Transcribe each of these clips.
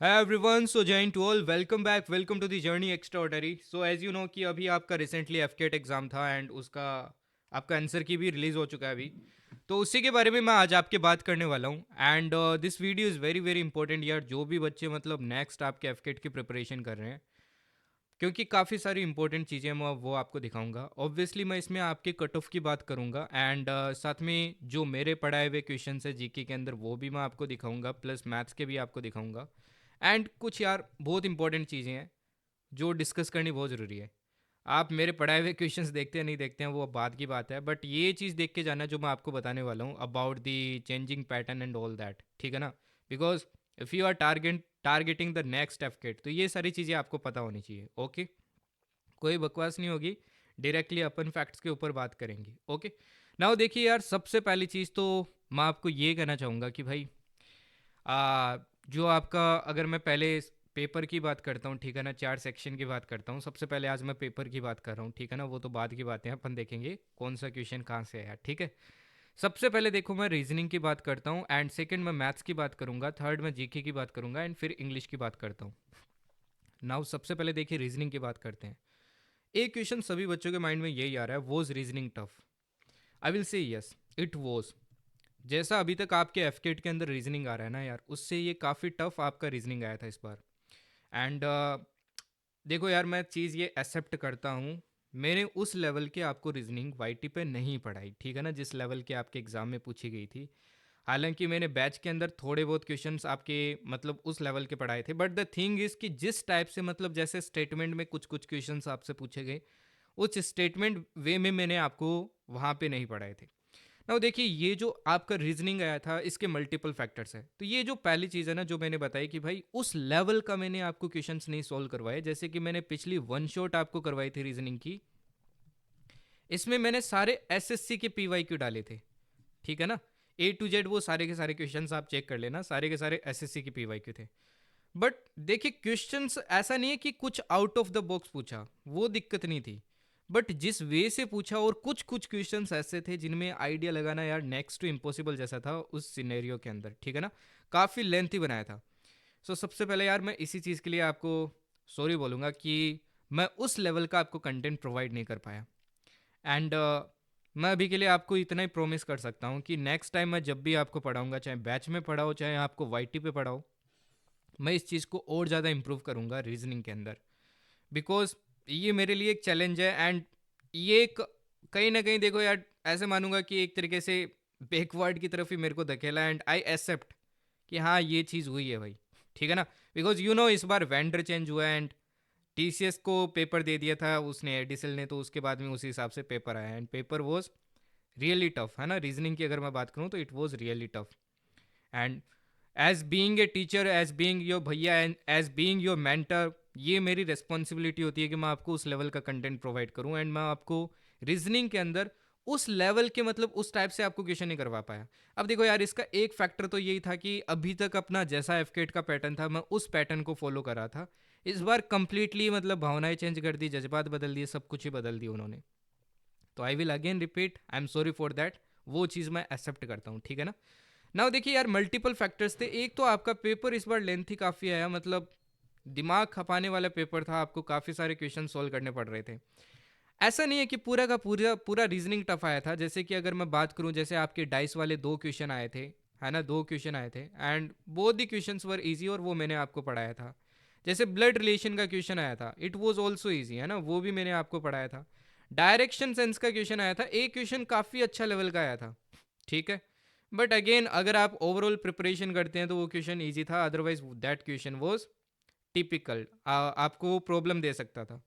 Hi everyone, so Jain to all, welcome back, welcome to the Journey Extraordinary. So as you know कि अभी आपका recently एफकेट exam था and उसका आपका answer की भी रिलीज़ हो चुका है अभी. तो उसी के बारे में मैं आज आपके बात करने वाला हूँ and this video is very very important यार, जो भी बच्चे मतलब नेक्स्ट आपके एफकेट की प्रिपरेशन कर रहे हैं, क्योंकि काफ़ी सारी इंपॉर्टेंट चीज़ें मैं वो आपको दिखाऊंगा. ऑब्वियसली मैं इसमें आपके कट ऑफ की बात करूंगा एंड साथ में जो मेरे पढ़ाए हुए क्वेश्चन है जीके के अंदर वो भी मैं आपको दिखाऊंगा, प्लस मैथ्स के भी आपको दिखाऊंगा. एंड कुछ यार बहुत इंपॉर्टेंट चीज़ें हैं जो डिस्कस करनी बहुत ज़रूरी है. आप मेरे पढ़ाए हुए क्वेश्चंस देखते हैं नहीं देखते हैं वो बात की बात है, बट ये चीज़ देख के जाना जो मैं आपको बताने वाला हूँ about the changing pattern and all that, ठीक है ना. Because if you are targeting the next F तो ये सारी चीज़ें आपको पता होनी चाहिए. ओके, कोई बकवास नहीं होगी, डायरेक्टली अपन फैक्ट्स के ऊपर बात करेंगे. ओके, नाउ देखिए यार, सबसे पहली चीज़ तो मैं आपको ये कहना चाहूँगा कि भाई जो आपका, अगर मैं पहले पेपर की बात करता हूँ, ठीक है ना, 4 सेक्शन की बात करता हूँ. सबसे पहले आज मैं पेपर की बात कर रहा हूँ, ठीक है ना. वो तो बाद की बातें हैं, अपन देखेंगे कौन सा क्वेश्चन कहाँ से आया, ठीक है. सबसे पहले देखो मैं रीजनिंग की बात करता हूँ एंड सेकंड मैं मैथ्स की बात करूँगा, थर्ड मैं जीके की बात करूँगा एंड फिर इंग्लिश की बात करता हूँ. नाउ सबसे पहले देखिए रीजनिंग की बात करते हैं. एक क्वेश्चन सभी बच्चों के माइंड में यही आ रहा है, was reasoning tough? I will say yes, it was. जैसा अभी तक आपके एफकेट के अंदर रीजनिंग आ रहा है ना यार, उससे ये काफ़ी टफ आपका रीजनिंग आया था इस बार. एंड देखो यार, मैं चीज़ ये एक्सेप्ट करता हूँ. मैंने उस लेवल के आपको रीजनिंग वाईटी पे नहीं पढ़ाई, ठीक है ना, जिस लेवल के आपके एग्जाम में पूछी गई थी. हालांकि मैंने बैच के अंदर थोड़े बहुत क्वेश्चंस आपके मतलब उस लेवल के पढ़ाए थे, बट द थिंग इज़ कि जिस टाइप से मतलब जैसे स्टेटमेंट में कुछ कुछ क्वेश्चंस आपसे पूछे गए, उस स्टेटमेंट वे में मैंने आपको वहाँ पे नहीं पढ़ाए थे. ना देखिए, ये जो आपका रीजनिंग आया था इसके मल्टीपल फैक्टर्स हैं. तो ये जो पहली चीज़ है ना जो मैंने बताई कि भाई उस लेवल का मैंने आपको क्वेश्चंस नहीं सॉल्व करवाए. जैसे कि मैंने पिछली वन शॉट आपको करवाई थी रीजनिंग की, इसमें मैंने सारे एसएससी के पीवाई क्यू डाले थे, ठीक है ना. ए टू जेड वो सारे के सारे क्वेश्चंस आप चेक कर लेना, सारे के सारे एसएससी के पीवाई क्यू थे. बट देखिए, क्वेश्चंस ऐसा नहीं है कि कुछ आउट ऑफ द बॉक्स पूछा, वो दिक्कत नहीं थी. बट जिस वे से पूछा, और कुछ कुछ क्वेश्चंस ऐसे थे जिनमें आइडिया लगाना यार नेक्स्ट टू इम्पॉसिबल जैसा था उस सिनेरियो के अंदर, ठीक है ना. काफ़ी लेंथी बनाया था. सो सबसे पहले यार मैं इसी चीज़ के लिए आपको सॉरी बोलूँगा कि मैं उस लेवल का आपको कंटेंट प्रोवाइड नहीं कर पाया. एंड मैं अभी के लिए आपको इतना ही प्रोमिस कर सकता हूँ कि नेक्स्ट टाइम मैं जब भी आपको पढ़ाऊँगा, चाहे बैच में पढ़ाओ चाहे आपको वाईटी पे पढ़ाओ, मैं इस चीज़ को और ज़्यादा इंप्रूव करूँगा रीजनिंग के अंदर. बिकॉज ये मेरे लिए एक चैलेंज है एंड ये एक, कहीं ना कहीं देखो यार, ऐसे मानूंगा कि एक तरीके से बैकवर्ड की तरफ ही मेरे को धकेला. एंड आई एक्सेप्ट कि हाँ ये चीज़ हुई है भाई, ठीक है ना. बिकॉज यू नो इस बार वेंडर चेंज हुआ है एंड टीसीएस को पेपर दे दिया था उसने, एडिसल ने, तो उसके बाद में उसी हिसाब से पेपर आया and paper was really tough, है ना. रीजनिंग की अगर मैं बात करूँ तो it was really tough. And as being a teacher, as being your भैया and as being your mentor, ये मेरी रिस्पॉन्सिबिलिटी होती है कि मैं आपको उस लेवल का कंटेंट प्रोवाइड करूं. एंड मैं आपको रीजनिंग के अंदर उस लेवल के मतलब उस टाइप से आपको क्वेश्चन नहीं करवा पाया. अब देखो यार, इसका एक फैक्टर तो यही था कि अभी तक अपना जैसा एफकेट का पैटर्न था मैं उस पैटर्न को फॉलो कर रहा था. इस बार कंप्लीटली मतलब भावनाएं चेंज कर दी, जज्बात बदल दिए, सब कुछ ही बदल दिए उन्होंने. तो I will again repeat, I am sorry for that. वो चीज़ मैं एक्सेप्ट करता हूँ, ठीक है ना. नाउ देखिए यार, मल्टीपल फैक्टर्स थे. एक तो आपका पेपर इस बार लेंथी काफ़ी आया, मतलब दिमाग खपाने वाला पेपर था, आपको काफ़ी सारे क्वेश्चन सॉल्व करने पड़ रहे थे. ऐसा नहीं है कि पूरा का पूरा पूरा रीजनिंग टफ आया था. जैसे कि अगर मैं बात करूं, जैसे आपके डाइस वाले 2 क्वेश्चन आए थे, है ना, 2 क्वेश्चन आए थे and both the question were easy और वो मैंने आपको पढ़ाया था. जैसे ब्लड रिलेशन का क्वेश्चन आया था, इट वॉज ऑल्सो ईजी, है ना, वो भी मैंने आपको पढ़ाया था. डायरेक्शन सेंस का क्वेश्चन आया था, एक क्वेश्चन काफ़ी अच्छा लेवल का आया था, ठीक है. बट अगेन अगर आप ओवरऑल प्रिपरेशन करते हैं तो वो क्वेश्चन ईजी था, otherwise that question was typical, आपको प्रॉब्लम दे सकता था.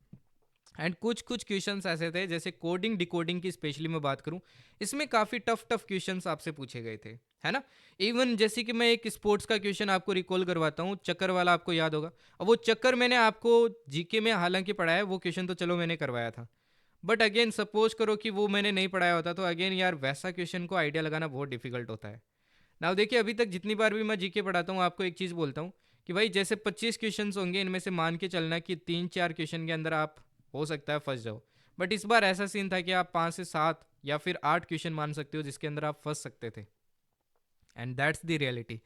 एंड कुछ कुछ क्वेश्चंस ऐसे थे, जैसे कोडिंग डिकोडिंग की स्पेशली मैं बात करूं, इसमें काफ़ी टफ टफ क्वेश्चंस आपसे पूछे गए थे, है ना. इवन जैसे कि मैं एक स्पोर्ट्स का क्वेश्चन आपको रिकॉल करवाता हूं, चक्कर वाला, आपको याद होगा. अब वो चक्कर मैंने आपको जीके में हालांकि पढ़ाया, वो क्वेश्चन तो चलो मैंने करवाया था. बट अगेन सपोज करो कि वो मैंने नहीं पढ़ाया होता, तो अगेन यार वैसा क्वेश्चन को आइडिया लगाना बहुत डिफिकल्ट होता है. नाउ देखिए, अभी तक जितनी बार भी मैं जीके पढ़ाता हूँ आपको एक चीज़ बोलता हूँ कि भाई जैसे 25 क्वेश्चन होंगे, इनमें से मान के चलना कि 3-4 क्वेश्चन के अंदर आप हो सकता है फंस जाओ. बट इस बार ऐसा सीन था कि आप 5 से 7 या फिर 8 क्वेश्चन मान सकते हो जिसके अंदर आप फंस सकते थे. And that's the reality.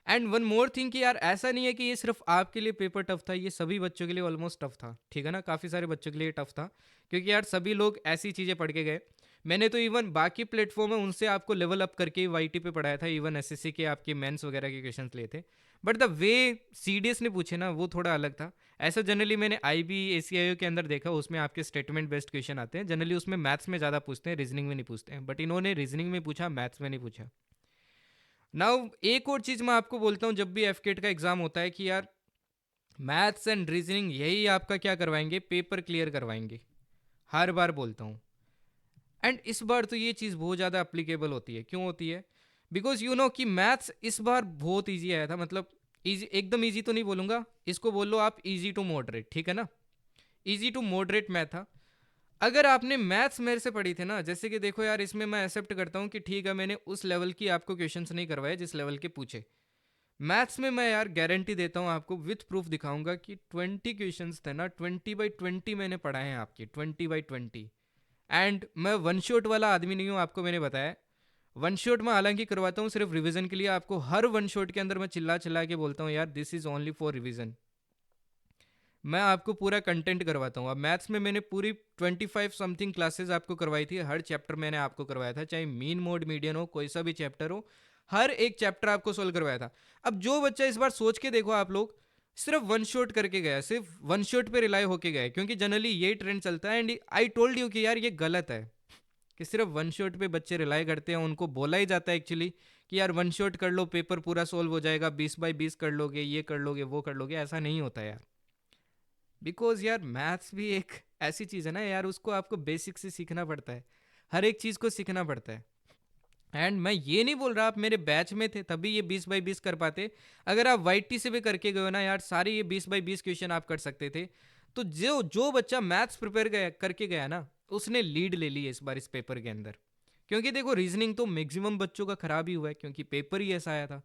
And one more thing कि यार ऐसा नहीं है कि ये सिर्फ आपके लिए पेपर टफ था, ये सभी बच्चों के लिए ऑलमोस्ट टफ था, ठीक है ना, काफ़ी सारे बच्चों के लिए टफ था, क्योंकि यार सभी लोग ऐसी चीज़ें पढ़ के गए। मैंने तो इवन बाकी प्लेटफॉर्म है उनसे आपको लेवल अप करके वाईटी पे पढ़ाया था, इवन एसएससी के आपके मेंस वगैरह के क्वेश्चंस लिए थे, बट द वे सीडीएस ने पूछे ना वो थोड़ा अलग था। ऐसा जनरली मैंने आईबी एसीआईओ के अंदर देखा, उसमें आपके स्टेटमेंट बेस्ड क्वेश्चन आते हैं जनरली, उसमें मैथ्स में ज़्यादा पूछते हैं, रीजनिंग में नहीं पूछते हैं, बट इन्होंने रीजनिंग में पूछा, मैथ्स में नहीं पूछा। नाउ एक और चीज़ मैं आपको बोलता हूँ, जब भी एफकेट का एग्जाम होता है कि यार मैथ्स एंड रीजनिंग यही आपका क्या करवाएंगे, पेपर क्लियर करवाएंगे, हर बार बोलता हूँ। एंड इस बार तो ये चीज़ बहुत ज़्यादा अप्लीकेबल होती है। क्यों होती है? बिकॉज यू नो कि मैथ्स इस बार बहुत ईजी आया था, मतलब ईजी, एकदम ईजी तो नहीं बोलूँगा, इसको बोल लो आप ईजी टू मॉडरेट, ठीक है ना, ईजी टू मॉडरेट मैथ था। अगर आपने मैथ्स मेरे से पढ़ी थी ना, जैसे कि देखो यार, इसमें मैं एक्सेप्ट करता हूँ कि ठीक है मैंने उस लेवल की आपको क्वेश्चंस नहीं करवाए जिस लेवल के पूछे। मैथ्स में मैं यार गारंटी देता हूँ आपको, विथ प्रूफ दिखाऊंगा कि 20 क्वेश्चंस थे ना, 20/20 मैंने पढ़ाए हैं आपके, 20/20। एंड मैं वन शॉट वाला आदमी नहीं हूँ, आपको मैंने बताया। वन शॉट मैं हालांकि करवाता हूँ सिर्फ रिवीजन के लिए, आपको हर वन शॉट के अंदर मैं चिल्ला चिल्ला के बोलता हूँ यार this is only for revision. मैं आपको पूरा कंटेंट करवाता हूँ। अब मैथ्स में मैंने पूरी 25 समथिंग क्लासेस आपको करवाई थी, हर चैप्टर मैंने आपको करवाया था, चाहे मीन मोड मीडियन हो, कोई सा भी चैप्टर हो, हर एक चैप्टर आपको सोल्व करवाया था। अब जो बच्चा इस बार सोच के देखो आप लोग, सिर्फ वन शॉट करके गया, सिर्फ वन शॉट पे रिलाई होके गया, क्योंकि जनरली ये ट्रेंड चलता है। एंड आई टोल्ड यू कि यार ये गलत है कि सिर्फ वन शॉट पे बच्चे रिलाई करते हैं, उनको बोला ही जाता है एक्चुअली कि यार वन शॉट कर लो पेपर पूरा सोल्व हो जाएगा, 20/20 कर लोगे, ये कर लोगे, वो कर लोगे, ऐसा नहीं होता यार। बिकॉज यार मैथ्स भी एक ऐसी चीज़ है ना यार, उसको आपको बेसिक से सीखना पड़ता है, हर एक चीज़ को सीखना पड़ता है। एंड मैं ये नहीं बोल रहा आप मेरे बैच में थे तभी ये 20/20 कर पाते, अगर आप वाईटी से भी करके गए हो ना यार, सारे ये 20/20 क्वेश्चन आप कर सकते थे। तो जो जो बच्चा मैथ्स प्रिपेयर गया करके गया ना, उसने लीड ले ली इस बार इस पेपर के अंदर। क्योंकि देखो रीजनिंग तो मैक्सिमम बच्चों का खराब ही हुआ है, क्योंकि पेपर ही ऐसा आया था,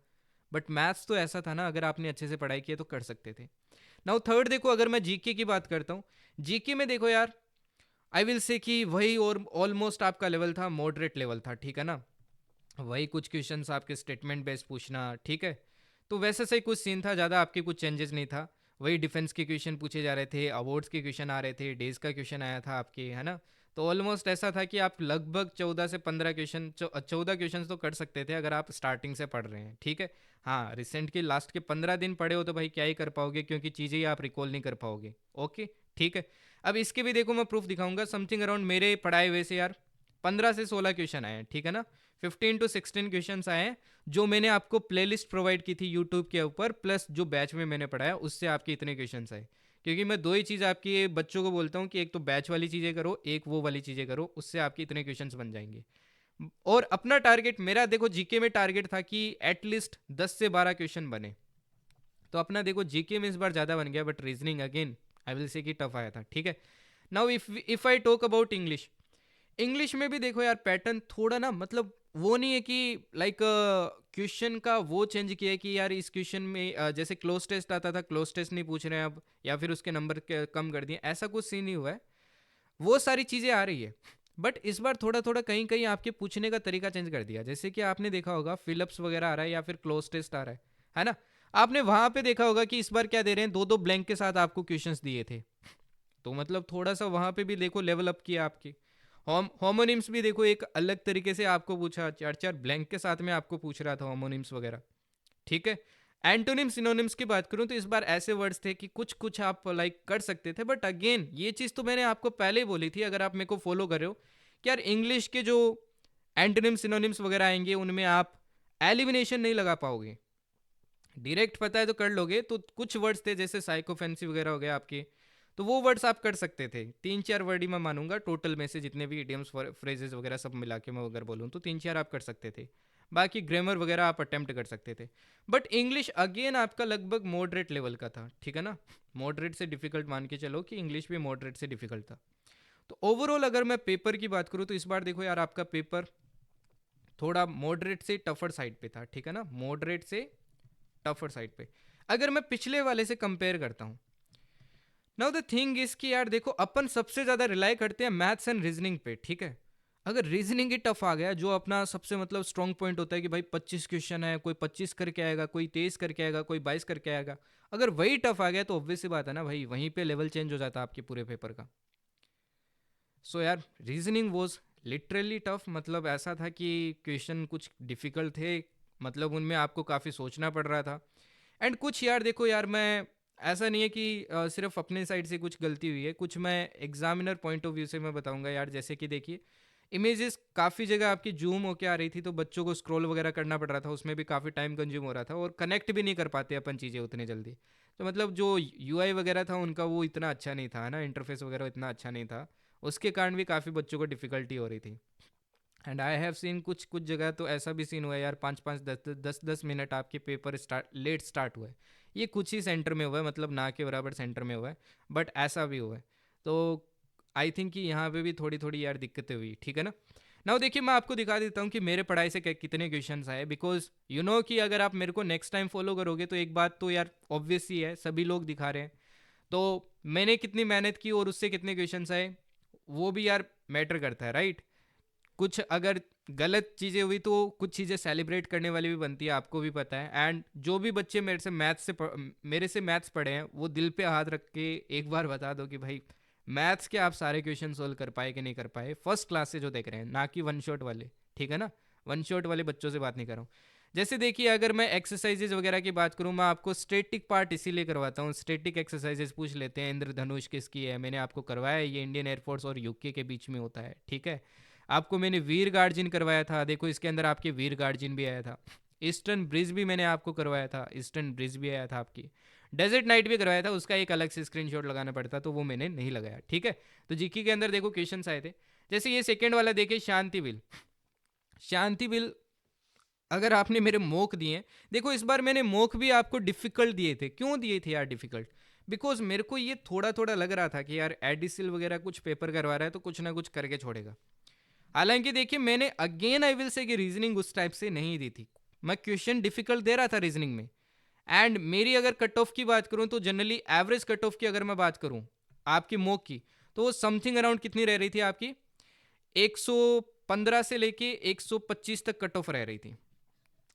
बट मैथ्स तो ऐसा था ना, अगर आपने अच्छे से पढ़ाई की तो कर सकते थे। नाउ थर्ड देखो, अगर मैं जीके की बात करता हूँ, जीके में देखो यार, आई विल से कि वही और ऑलमोस्ट आपका लेवल था, मॉडरेट लेवल था, ठीक है ना, वही कुछ क्वेश्चंस आपके स्टेटमेंट बेस्ड पूछना, ठीक है। तो वैसे सही कुछ सीन था, ज़्यादा आपके कुछ चेंजेस नहीं था, वही डिफेंस के क्वेश्चन पूछे जा रहे थे, अवार्ड्स के क्वेश्चन आ रहे थे, डेज का क्वेश्चन आया था आपके, है ना। तो ऑलमोस्ट ऐसा था कि आप लगभग 14 से 15 क्वेश्चन, 14 क्वेश्चन तो कर सकते थे अगर आप स्टार्टिंग से पढ़ रहे हैं, ठीक है। हाँ, रिसेंट के लास्ट के 15 दिन पढ़े हो तो भाई क्या ही कर पाओगे, क्योंकि चीज़ें ही आप रिकॉल नहीं कर पाओगे। ओके, ठीक है। अब इसके भी देखो मैं प्रूफ दिखाऊंगा, समथिंग अराउंड मेरे पढ़ाए हुए से यार 15 से 16 क्वेश्चन आए हैं, ठीक है ना, 15 to 16 क्वेश्चन आए हैं, जो मैंने आपको प्लेलिस्ट प्रोवाइड की थी यूट्यूब के ऊपर, प्लस जो बैच में मैंने पढ़ाया उससे आपके इतने क्वेश्चन आए। क्योंकि मैं दो ही चीज़ आपकी बच्चों को बोलता हूँ कि एक तो बैच वाली चीज़ें करो, एक वो वाली चीज़ें करो, उससे आपके इतने क्वेश्चन बन जाएंगे। और अपना टारगेट मेरा देखो, जीके में टारगेट था कि एटलीस्ट 10 से 12 क्वेश्चन बने, तो अपना देखो जीके में इस बार ज़्यादा बन गया, but reasoning again I will say कि टफ आया था, ठीक है। Now if I talk about English, English में भी देखो यार पैटर्न थोड़ा ना, मतलब वो नहीं है कि लाइक क्वेश्चन का वो चेंज किया है कि यार इस क्वेश्चन में जैसे क्लोज टेस्ट आता था, क्लोज टेस्ट नहीं पूछ रहे हैं अब, या फिर उसके नंबर कम कर दिए, ऐसा कुछ सीन नहीं हुआ है, वो सारी चीज़ें आ रही है। बट इस बार थोड़ा थोड़ा कहीं कहीं आपके पूछने का तरीका चेंज कर दिया, जैसे कि आपने देखा होगा फिलअप्स वगैरह आ रहा है या फिर क्लोज टेस्ट आ रहा है ना। आपने वहां पे देखा होगा कि इस बार क्या दे रहे हैं, दो दो ब्लैंक के साथ आपको क्वेश्चंस दिए थे, तो मतलब थोड़ा सा वहां पे भी देखो लेवल अप किया आपके। होमोनिम्स भी देखो एक अलग तरीके से आपको पूछा, चार चार ब्लैंक के साथ में आपको पूछ रहा था होमोनिम्स वगैरह, ठीक है। एंटोनिम सिनोनिम्स की बात करूं तो इस बार ऐसे वर्ड्स थे कि कुछ कुछ आप लाइक कर सकते थे, बट अगेन ये चीज़ तो मैंने आपको पहले ही बोली थी, अगर आप मेरे को फॉलो कर रहे हो, कि यार इंग्लिश के जो एंटोनिम सिनोनिम्स वगैरह आएंगे उनमें आप एलिमिनेशन नहीं लगा पाओगे, डायरेक्ट पता है तो कर लोगे। तो कुछ वर्ड्स थे जैसे साइकोफेंसी वगैरह हो गया आपके, तो वो वर्ड्स आप कर सकते थे, 3-4 वर्ड ही मैं मानूंगा टोटल में से, जितने भी इडियम्स फ्रेजेस वगैरह सब मिला के मैं अगर बोलूँ तो 3-4 आप कर सकते थे, बाकी ग्रामर वगैरह आप अटेम्प्ट कर सकते थे। बट इंग्लिश अगेन आपका लगभग मॉडरेट लेवल का था, ठीक है ना, मॉडरेट से डिफिकल्ट मान के चलो कि इंग्लिश भी मॉडरेट से डिफिकल्ट था। तो ओवरऑल अगर मैं पेपर की बात करूँ तो इस बार देखो यार आपका पेपर थोड़ा मॉडरेट से टफर साइड पे था, ठीक है ना, मॉडरेट से टफर साइड पे, अगर मैं पिछले वाले से कंपेयर करता हूँ। नाउ द थिंग इज कि यार देखो अपन सबसे ज़्यादा रिलाई करते हैं मैथ्स एंड रीजनिंग पे, ठीक है। अगर रीजनिंग ही टफ आ गया, जो अपना सबसे मतलब स्ट्रॉन्ग पॉइंट होता है कि भाई 25 क्वेश्चन है, कोई 25 करके आएगा, कोई 23 करके आएगा, कोई 22 करके आएगा, अगर वही टफ आ गया तो ऑब्वियस सी बात है ना भाई, वहीं पे लेवल चेंज हो जाता है आपके पूरे पेपर का। सो यार, रीजनिंग वॉज लिटरली टफ, मतलब ऐसा था कि क्वेश्चन कुछ डिफिकल्ट थे, मतलब उनमें आपको काफ़ी सोचना पड़ रहा था। एंड कुछ यार देखो यार, मैं ऐसा नहीं है कि सिर्फ अपने साइड से कुछ गलती हुई है, कुछ मैं एग्जामिनर पॉइंट ऑफ व्यू से मैं बताऊंगा यार। जैसे कि देखिए, इमेजेस काफ़ी जगह आपकी जूम होके आ रही थी, तो बच्चों को स्क्रॉल वगैरह करना पड़ रहा था, उसमें भी काफ़ी टाइम कंज्यूम हो रहा था, और कनेक्ट भी नहीं कर पाते अपन चीज़ें उतने जल्दी। तो मतलब जो यूआई वगैरह था उनका, वो इतना अच्छा नहीं था ना, इंटरफेस वगैरह इतना अच्छा नहीं था, उसके कारण भी काफ़ी बच्चों को डिफ़िकल्टी हो रही थी। एंड आई हैव सीन कुछ कुछ जगह तो ऐसा भी सीन हुआ है यार, 5 5 10 10 10 मिनट आपके पेपर लेट स्टार्ट हुआ है। ये कुछ ही सेंटर में हुआ है, मतलब ना के बराबर सेंटर में हुआ है, बट ऐसा भी हुआ है। तो आई थिंक कि यहाँ पे भी थोड़ी थोड़ी यार दिक्कतें हुई, ठीक है ना। नाउ देखिए, मैं आपको दिखा देता हूँ कि मेरे पढ़ाई से कितने क्वेश्चंस आए, बिकॉज यू नो कि अगर आप मेरे को नेक्स्ट टाइम फॉलो करोगे तो एक बात तो यार ऑब्वियस ही है, सभी लोग दिखा रहे हैं, तो मैंने कितनी मेहनत की और उससे कितने क्वेश्चंस आए, वो भी यार मैटर करता है, राइट। कुछ अगर गलत चीज़ें हुई तो कुछ चीज़ें सेलिब्रेट करने वाली भी बनती है, आपको भी पता है। एंड जो भी बच्चे मेरे से मैथ्स पढ़े हैं, वो दिल पे हाथ रख के एक बार बता दो कि भाई मैथ्स के आप सारे क्वेश्चन सोल्व कर पाए कि नहीं कर पाए, फर्स्ट क्लास से जो देख रहे हैं, ना कि वन शॉट वाले, ठीक है ना। वन शॉट वाले बच्चों से बात नहीं कर रहा हूँ। जैसे देखिए, अगर मैं एक्सरसाइजेज वगैरह की बात करूँ, मैं आपको स्टेटिक पार्ट इसीलिए करवाता हूँ, स्टेटिक एक्सरसाइजेज पूछ लेते हैं, इंद्रधनुष किसकी है, मैंने आपको करवाया है, ये इंडियन एयरफोर्स और यूके के बीच में होता है, ठीक है। आपको मैंने वीर गार्जिन करवाया था, देखो इसके अंदर आपके वीर गार्जिन भी आया था। ईस्टर्न ब्रिज भी मैंने आपको करवाया था, ईस्टर्न ब्रिज भी आया था आपकी। डेजर्ट नाइट भी करवाया था, उसका एक अलग से स्क्रीनशॉट लगाना पड़ता, तो वो मैंने नहीं लगाया, ठीक है। तो जीके के अंदर देखो क्वेश्चन आए थे। जैसे ये सेकेंड वाला देखिए, शांति बिल। शांति बिल, अगर आपने मेरे मोक दिए, देखो इस बार मैंने मोक भी आपको डिफिकल्ट दिए थे। क्यों दिए थे यार डिफिकल्ट? बिकॉज मेरे को ये थोड़ा थोड़ा लग रहा था कि यार एडिसिल वगैरह कुछ पेपर करवा रहा है, तो कुछ ना कुछ करके छोड़ेगा। हालांकि देखिए, मैंने अगेन आई विल से कि रीजनिंग उस टाइप से नहीं दी थी, मैं क्वेश्चन डिफिकल्ट दे रहा था रीजनिंग में। एंड मेरी अगर कट ऑफ की बात करूं, तो जनरली एवरेज कट ऑफ की अगर मैं बात करूं आपकी मोक की, तो वो समथिंग अराउंड कितनी रह रही थी आपकी, 115 से लेके 125 तक कट ऑफ रह रही थी।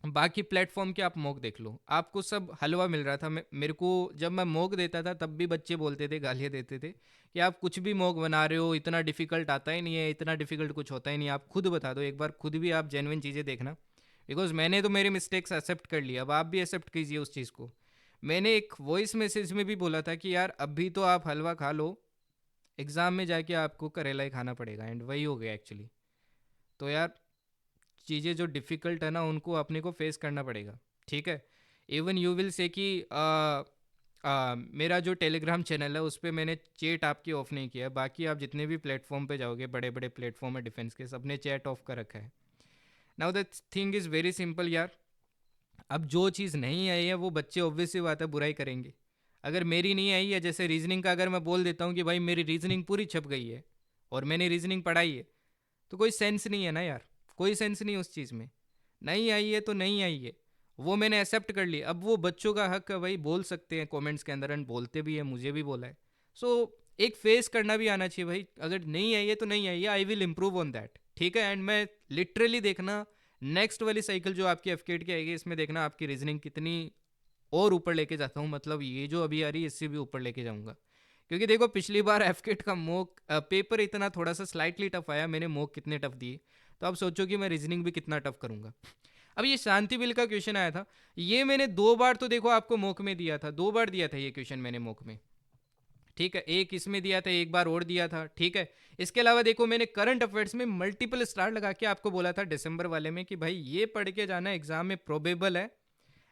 बाकी प्लेटफॉर्म के आप मॉक देख लो, आपको सब हलवा मिल रहा था। मेरे को जब मैं मॉक देता था तब भी बच्चे बोलते थे, गालियाँ देते थे कि आप कुछ भी मॉक बना रहे हो, इतना डिफिकल्ट आता ही नहीं है, इतना डिफिकल्ट कुछ होता ही नहीं, आप खुद बता दो एक बार, खुद भी आप जेन्युइन चीज़ें देखना। बिकॉज मैंने तो मेरी मिस्टेक्स एक्सेप्ट कर लिया, अब आप भी एक्सेप्ट कीजिए उस चीज़ को। मैंने एक वॉइस मैसेज में भी बोला था कि यार अभी तो आप हलवा खा लो, एग्ज़ाम में जाके आपको करेला ही खाना पड़ेगा, एंड वही हो गया एक्चुअली। तो यार, चीज़ें जो डिफ़िकल्ट है ना, उनको अपने को फेस करना पड़ेगा, ठीक है। इवन यू विल से कि मेरा जो टेलीग्राम चैनल है उस पर मैंने चैट आपकी ऑफ नहीं किया है, बाकी आप जितने भी प्लेटफॉर्म पे जाओगे, बड़े बड़े प्लेटफॉर्म है डिफेंस के, सबने चैट ऑफ कर रखा है। Now the thing is very simple यार, अब जो चीज़ नहीं आई है वो बच्चे ऑब्वियस सी बात है बुराई करेंगे। अगर मेरी नहीं आई है, जैसे रीजनिंग का, अगर मैं बोल देता हूँ कि भाई मेरी रीजनिंग पूरी छप गई है और मैंने रीजनिंग पढ़ाई है, तो कोई सेंस नहीं है ना यार, कोई सेंस नहीं उस चीज़ में। नहीं आई है तो नहीं आई है, वो मैंने एक्सेप्ट कर लिया। अब वो बच्चों का हक है भाई, बोल सकते हैं कमेंट्स के अंदर, एंड बोलते भी है, मुझे भी बोला है। सो एक फेस करना भी आना चाहिए भाई, अगर नहीं आई है तो नहीं आई है, आई विल इम्प्रूव ऑन दैट, ठीक है। एंड मैं लिटरली देखना, नेक्स्ट वाली साइकिल जो आपकी एफकेट की आएगी, इसमें देखना आपकी रीजनिंग कितनी और ऊपर लेके जाता हूँ, मतलब ये जो अभी आ रही है इससे भी ऊपर लेके जाऊँगा। क्योंकि देखो पिछली बार एफकेट का मोक पेपर इतना थोड़ा सा स्लाइटली टफ आया, मैंने मोक कितने टफ दिए, तो अब सोचो कि मैं रीजनिंग भी कितना टफ करूंगा। अब ये शांति बिल का क्वेश्चन आया था, ये मैंने 2 बार तो देखो आपको मोक में दिया था, 2 बार दिया था ये क्वेश्चन मैंने मोक में, ठीक है। एक इसमें दिया था, एक बार और दिया था, ठीक है। इसके अलावा देखो मैंने करंट अफेयर्स में मल्टीपल स्टार लगा के आपको बोला था दिसंबर वाले में कि भाई ये पढ़ के जाना एग्जाम में प्रोबेबल है।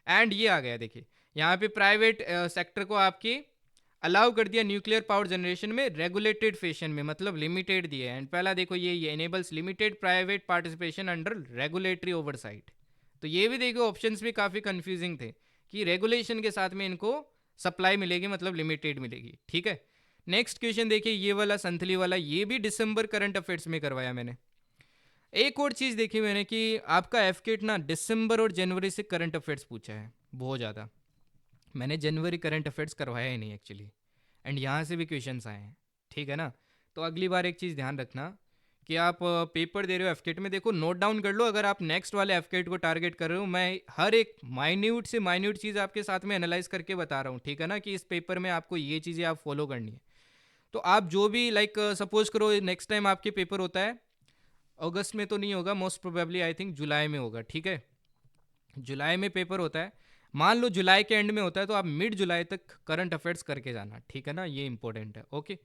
एंड ये आ गया देखिए, यहाँ पे प्राइवेट सेक्टर को आपकी अलाउ कर दिया न्यूक्लियर पावर जनरेशन में रेगुलेटेड फैशन में, मतलब लिमिटेड दिया। एंड पहला देखो ये enables limited private participation under regulatory oversight. तो ये भी देखो ऑप्शंस भी काफ़ी कंफ्यूजिंग थे कि रेगुलेशन के साथ में इनको सप्लाई मिलेगी, मतलब लिमिटेड मिलेगी, ठीक है। नेक्स्ट क्वेश्चन देखिए, ये वाला संथली वाला, ये भी दिसंबर करंट अफेयर्स में करवाया मैंने। एक और चीज़ देखी मैंने कि आपका एफकेट ना दिसंबर और जनवरी से करंट अफेयर्स पूछा है बहुत ज़्यादा। मैंने जनवरी करंट अफेयर्स करवाया ही नहीं एक्चुअली, एंड यहाँ से भी क्वेश्चंस आए हैं, ठीक है ना। तो अगली बार एक चीज़ ध्यान रखना कि आप पेपर दे रहे हो एफकेट में, देखो नोट डाउन कर लो, अगर आप नेक्स्ट वाले एफकेट को टारगेट कर रहे हो, मैं हर एक माइन्यूट से माइन्यूट चीज़ आपके साथ में एनालाइज करके बता रहा हूँ, ठीक है ना, कि इस पेपर में आपको ये चीज़ें आप फॉलो करनी है। तो आप जो भी लाइक सपोज करो नेक्स्ट टाइम आपके पेपर होता है अगस्त में, तो नहीं होगा, मोस्ट प्रोबेबली आई थिंक जुलाई में होगा, ठीक है, जुलाई में पेपर होता है, मान लो जुलाई के एंड में होता है, तो आप मिड जुलाई तक करंट अफेयर्स करके जाना, ठीक है ना, ये इंपॉर्टेंट है। ओके,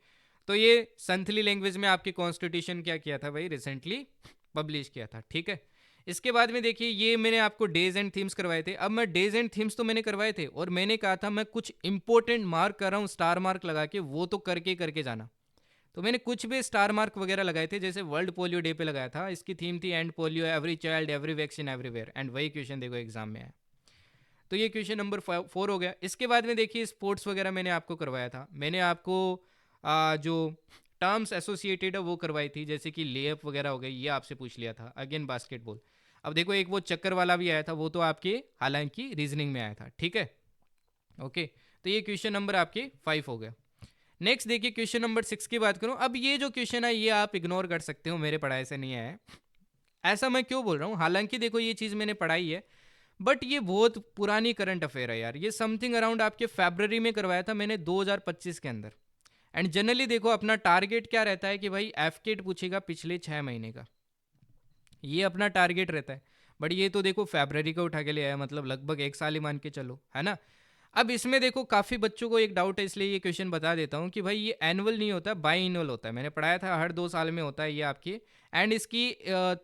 तो ये संथली लैंग्वेज में आपकी कॉन्स्टिट्यूशन क्या किया था भाई, रिसेंटली पब्लिश किया था, ठीक है। इसके बाद में देखिए ये मैंने आपको डेज एंड थीम्स करवाए थे। अब मैं डेज एंड थीम्स तो मैंने करवाए थे, और मैंने कहा था मैं कुछ इंपॉर्टेंट मार्क कर रहा हूँ स्टार मार्क लगा के, वो तो करके करके जाना। तो मैंने कुछ भी स्टार मार्क वगैरह लगाए थे, जैसे वर्ल्ड पोलियो डे पे लगाया था, इसकी थीम थी and polio every child every vaccine everywhere, and वही क्वेश्चन देखो एग्जाम में है। तो ये क्वेश्चन नंबर 4 हो गया। इसके बाद में देखिए स्पोर्ट्स वगैरह मैंने आपको करवाया था, मैंने आपको जो टर्म्स एसोसिएटेड है वो करवाई थी, जैसे कि लेअप वगैरह हो गई, ये आपसे पूछ लिया था। अगेन बास्केटबॉल, अब देखो एक वो चक्कर वाला भी आया था, वो तो आपके हालांकि रीजनिंग में आया था, ठीक है। ओके, तो ये क्वेश्चन नंबर आपके 5 हो गया। नेक्स्ट देखिए क्वेश्चन नंबर 6 की बात करूं, अब ये जो क्वेश्चन है ये आप इग्नोर कर सकते हो, मेरे पढ़ाई से नहीं आया है। ऐसा मैं क्यों बोल रहा हूँ, हालांकि देखो ये चीज़ मैंने पढ़ाई है, बट ये बहुत पुरानी करंट अफेयर है यार, ये समथिंग अराउंड आपके फरवरी में करवाया था मैंने 2025 के अंदर। एंड जनरली देखो अपना टारगेट क्या रहता है कि भाई एफकेट पूछेगा पिछले 6 महीने का, ये अपना टारगेट रहता है। बट ये तो देखो फरवरी का उठा के ले आया, मतलब लगभग 1 साल ही मान के चलो, है ना। अब इसमें देखो काफ़ी बच्चों को एक डाउट है, इसलिए ये क्वेश्चन बता देता हूँ कि भाई ये एनुअल नहीं होता, बाई एनुअल होता है, मैंने पढ़ाया था हर 2 साल में होता है ये आपकी। एंड इसकी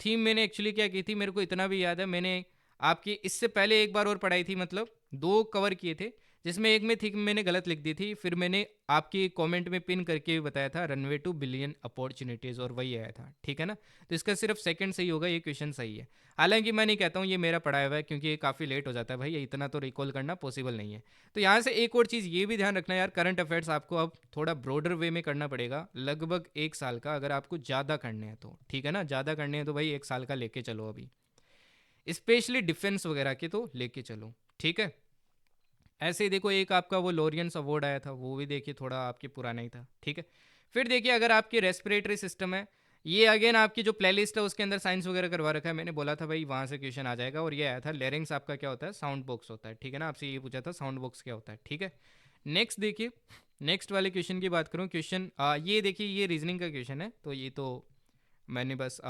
थीम मैंने एक्चुअली क्या की थी, मेरे को इतना भी याद है, मैंने आपकी इससे पहले एक बार और पढ़ाई थी, मतलब 2 कवर किए थे, जिसमें एक में थी मैंने गलत लिख दी थी, फिर मैंने आपकी कमेंट में पिन करके भी बताया था रनवे टू बिलियन अपॉर्चुनिटीज़, और वही आया था, ठीक है ना। तो इसका सिर्फ सेकंड सही होगा, ये क्वेश्चन सही है। हालांकि मैं नहीं कहता हूँ ये मेरा पढ़ाया हुआ है, क्योंकि ये काफ़ी लेट हो जाता है भाई, ये इतना तो रिकॉल करना पॉसिबल नहीं है। तो यहाँ से एक और चीज़ ये भी ध्यान रखना यार, करंट अफेयर्स आपको अब थोड़ा ब्रॉडर वे में करना पड़ेगा, लगभग 1 साल का, अगर आपको ज़्यादा करने हैं तो, ठीक है ना, ज़्यादा करने हैं तो भाई 1 साल का लेके चलो अभी, स्पेशली डिफेंस वगैरह के तो लेके चलो, ठीक है। ऐसे ही देखो एक आपका वो लॉरियंस अवार्ड आया था, वो भी देखिए थोड़ा आपके पुराना ही था, ठीक है। फिर देखिए अगर आपकी रेस्पिरेटरी सिस्टम है, ये अगेन आपकी जो प्लेलिस्ट है उसके अंदर साइंस वगैरह करवा रखा है, मैंने बोला था भाई वहाँ से क्वेश्चन आ जाएगा, और ये आया था लेरिंग्स आपका क्या होता है, साउंड बॉक्स होता है, ठीक है ना, आपसे ये पूछा था साउंड बॉक्स क्या होता है, ठीक है। नेक्स्ट देखिए, नेक्स्ट वाले क्वेश्चन की बात करूँ, क्वेश्चन ये देखिए ये रीजनिंग का क्वेश्चन है, तो ये तो मैंने बस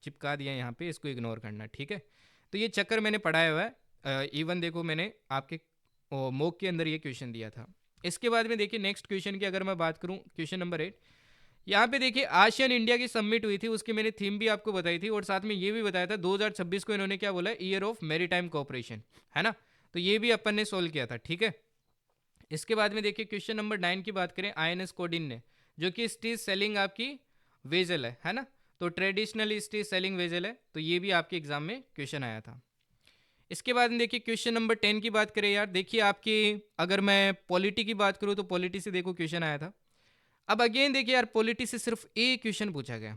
चिपका दिया यहाँ पे, इसको इग्नोर करना, ठीक है। तो ये चक्कर मैंने पढ़ाया हुआ है, इवन देखो मैंने आपके मॉक के अंदर ये क्वेश्चन दिया था। इसके बाद में देखिए नेक्स्ट क्वेश्चन की अगर मैं बात करूँ, क्वेश्चन नंबर 8, यहाँ पे देखिए आशियन इंडिया की समिट हुई थी, उसकी मैंने थीम भी आपको बताई थी, और साथ में ये भी बताया था 2026 को इन्होंने क्या बोला, ईयर ऑफ मेरीटाइम कोऑपरेशन, है ना। तो ये भी अपन ने सोल्व किया था, ठीक है। इसके बाद में देखिए क्वेश्चन नंबर 9 की बात करें, INS कोडिन ने, जो कि स्टीज सेलिंग आपकी वेजल है ना, तो ट्रेडिशनल स्टीज सेलिंग वेजल है, तो ये भी आपके एग्जाम में क्वेश्चन आया था। इसके बाद में देखिए क्वेश्चन नंबर 10 की बात करें यार, देखिए आपकी अगर मैं पॉलिटी की बात करूँ तो पॉलिटी से देखो क्वेश्चन आया था। अब अगेन देखिए यार पॉलिटी से सिर्फ एक क्वेश्चन पूछा गया,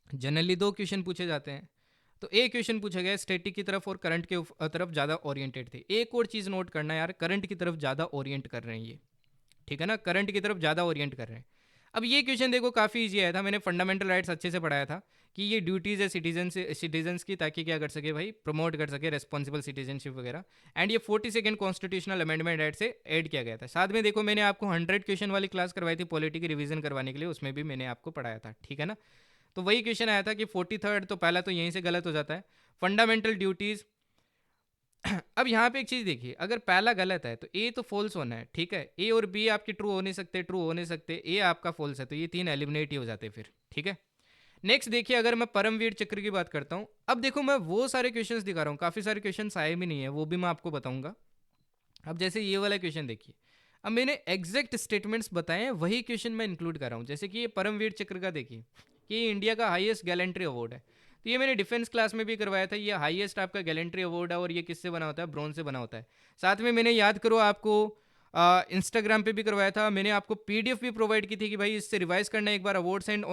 जनरली 2 क्वेश्चन पूछे जाते हैं, तो एक क्वेश्चन पूछा गया स्टैटिक की तरफ और करंट के तरफ ज़्यादा ओरिएंटेड थे। एक और चीज़ नोट करना यार, करंट की तरफ ज़्यादा ओरिएंट कर रहे हैं ये, ठीक है ना, करंट की तरफ ज़्यादा ओरिएंट कर रहे हैं। अब ये क्वेश्चन देखो काफ़ी इजी आया था, मैंने फंडामेंटल राइट्स अच्छे से पढ़ाया था कि ये ड्यूटीज़ है सिटीजन्स की, ताकि क्या कर सके भाई, प्रमोट कर सके रेस्पॉन्सिबल सिटीजनशिप वगैरह। एंड ये 42nd कॉन्स्टिट्यूशनल अमेंडमेंट एक्ट से ऐड किया गया था। साथ में देखो मैंने आपको 100 क्वेश्चन वाली क्लास करवाई थी पॉलिटी की रिवीजन करवाने के लिए, उसमें भी मैंने आपको पढ़ाया था, ठीक है ना। तो वही क्वेश्चन आया था कि 43rd, तो पहला तो यहीं से गलत हो जाता है, फंडामेंटल ड्यूटीज़। अब यहाँ पे एक चीज़ देखिए, अगर पहला गलत है तो ए तो फॉल्स होना है, ठीक है, ए और बी आपके ट्रू हो नहीं सकते, ट्रू हो नहीं सकते, ए आपका फॉल्स है, तो ये 3 एलिमिनेट ही हो जाते फिर, ठीक है। नेक्स्ट देखिए अगर मैं परमवीर चक्र की बात करता हूँ, अब देखो मैं वो सारे क्वेश्चंस दिखा रहा हूँ, काफ़ी सारे क्वेश्चंस आए भी नहीं है, वो भी मैं आपको बताऊंगा। अब जैसे ये वाला क्वेश्चन देखिए, अब मैंने एग्जैक्ट स्टेटमेंट्स बताए हैं, वही क्वेश्चन मैं इंक्लूड कर रहा हूँ। जैसे कि ये परमवीर चक्र का देखिए कि ये इंडिया का हाईएस्ट गैलेंट्री अवार्ड है, तो ये मैंने डिफेंस क्लास में भी करवाया था, ये हाईएस्ट आपका गैलेंट्री अवार्ड है, और ये किससे बना होता है, ब्रॉन्ज से बना होता है। साथ में मैंने याद करो आपको इंस्टाग्राम पे भी करवाया था, मैंने आपको पीडीएफ भी प्रोवाइड की थी कि भाई इससे रिवाइज करना एक बार, अवार्ड्स एंड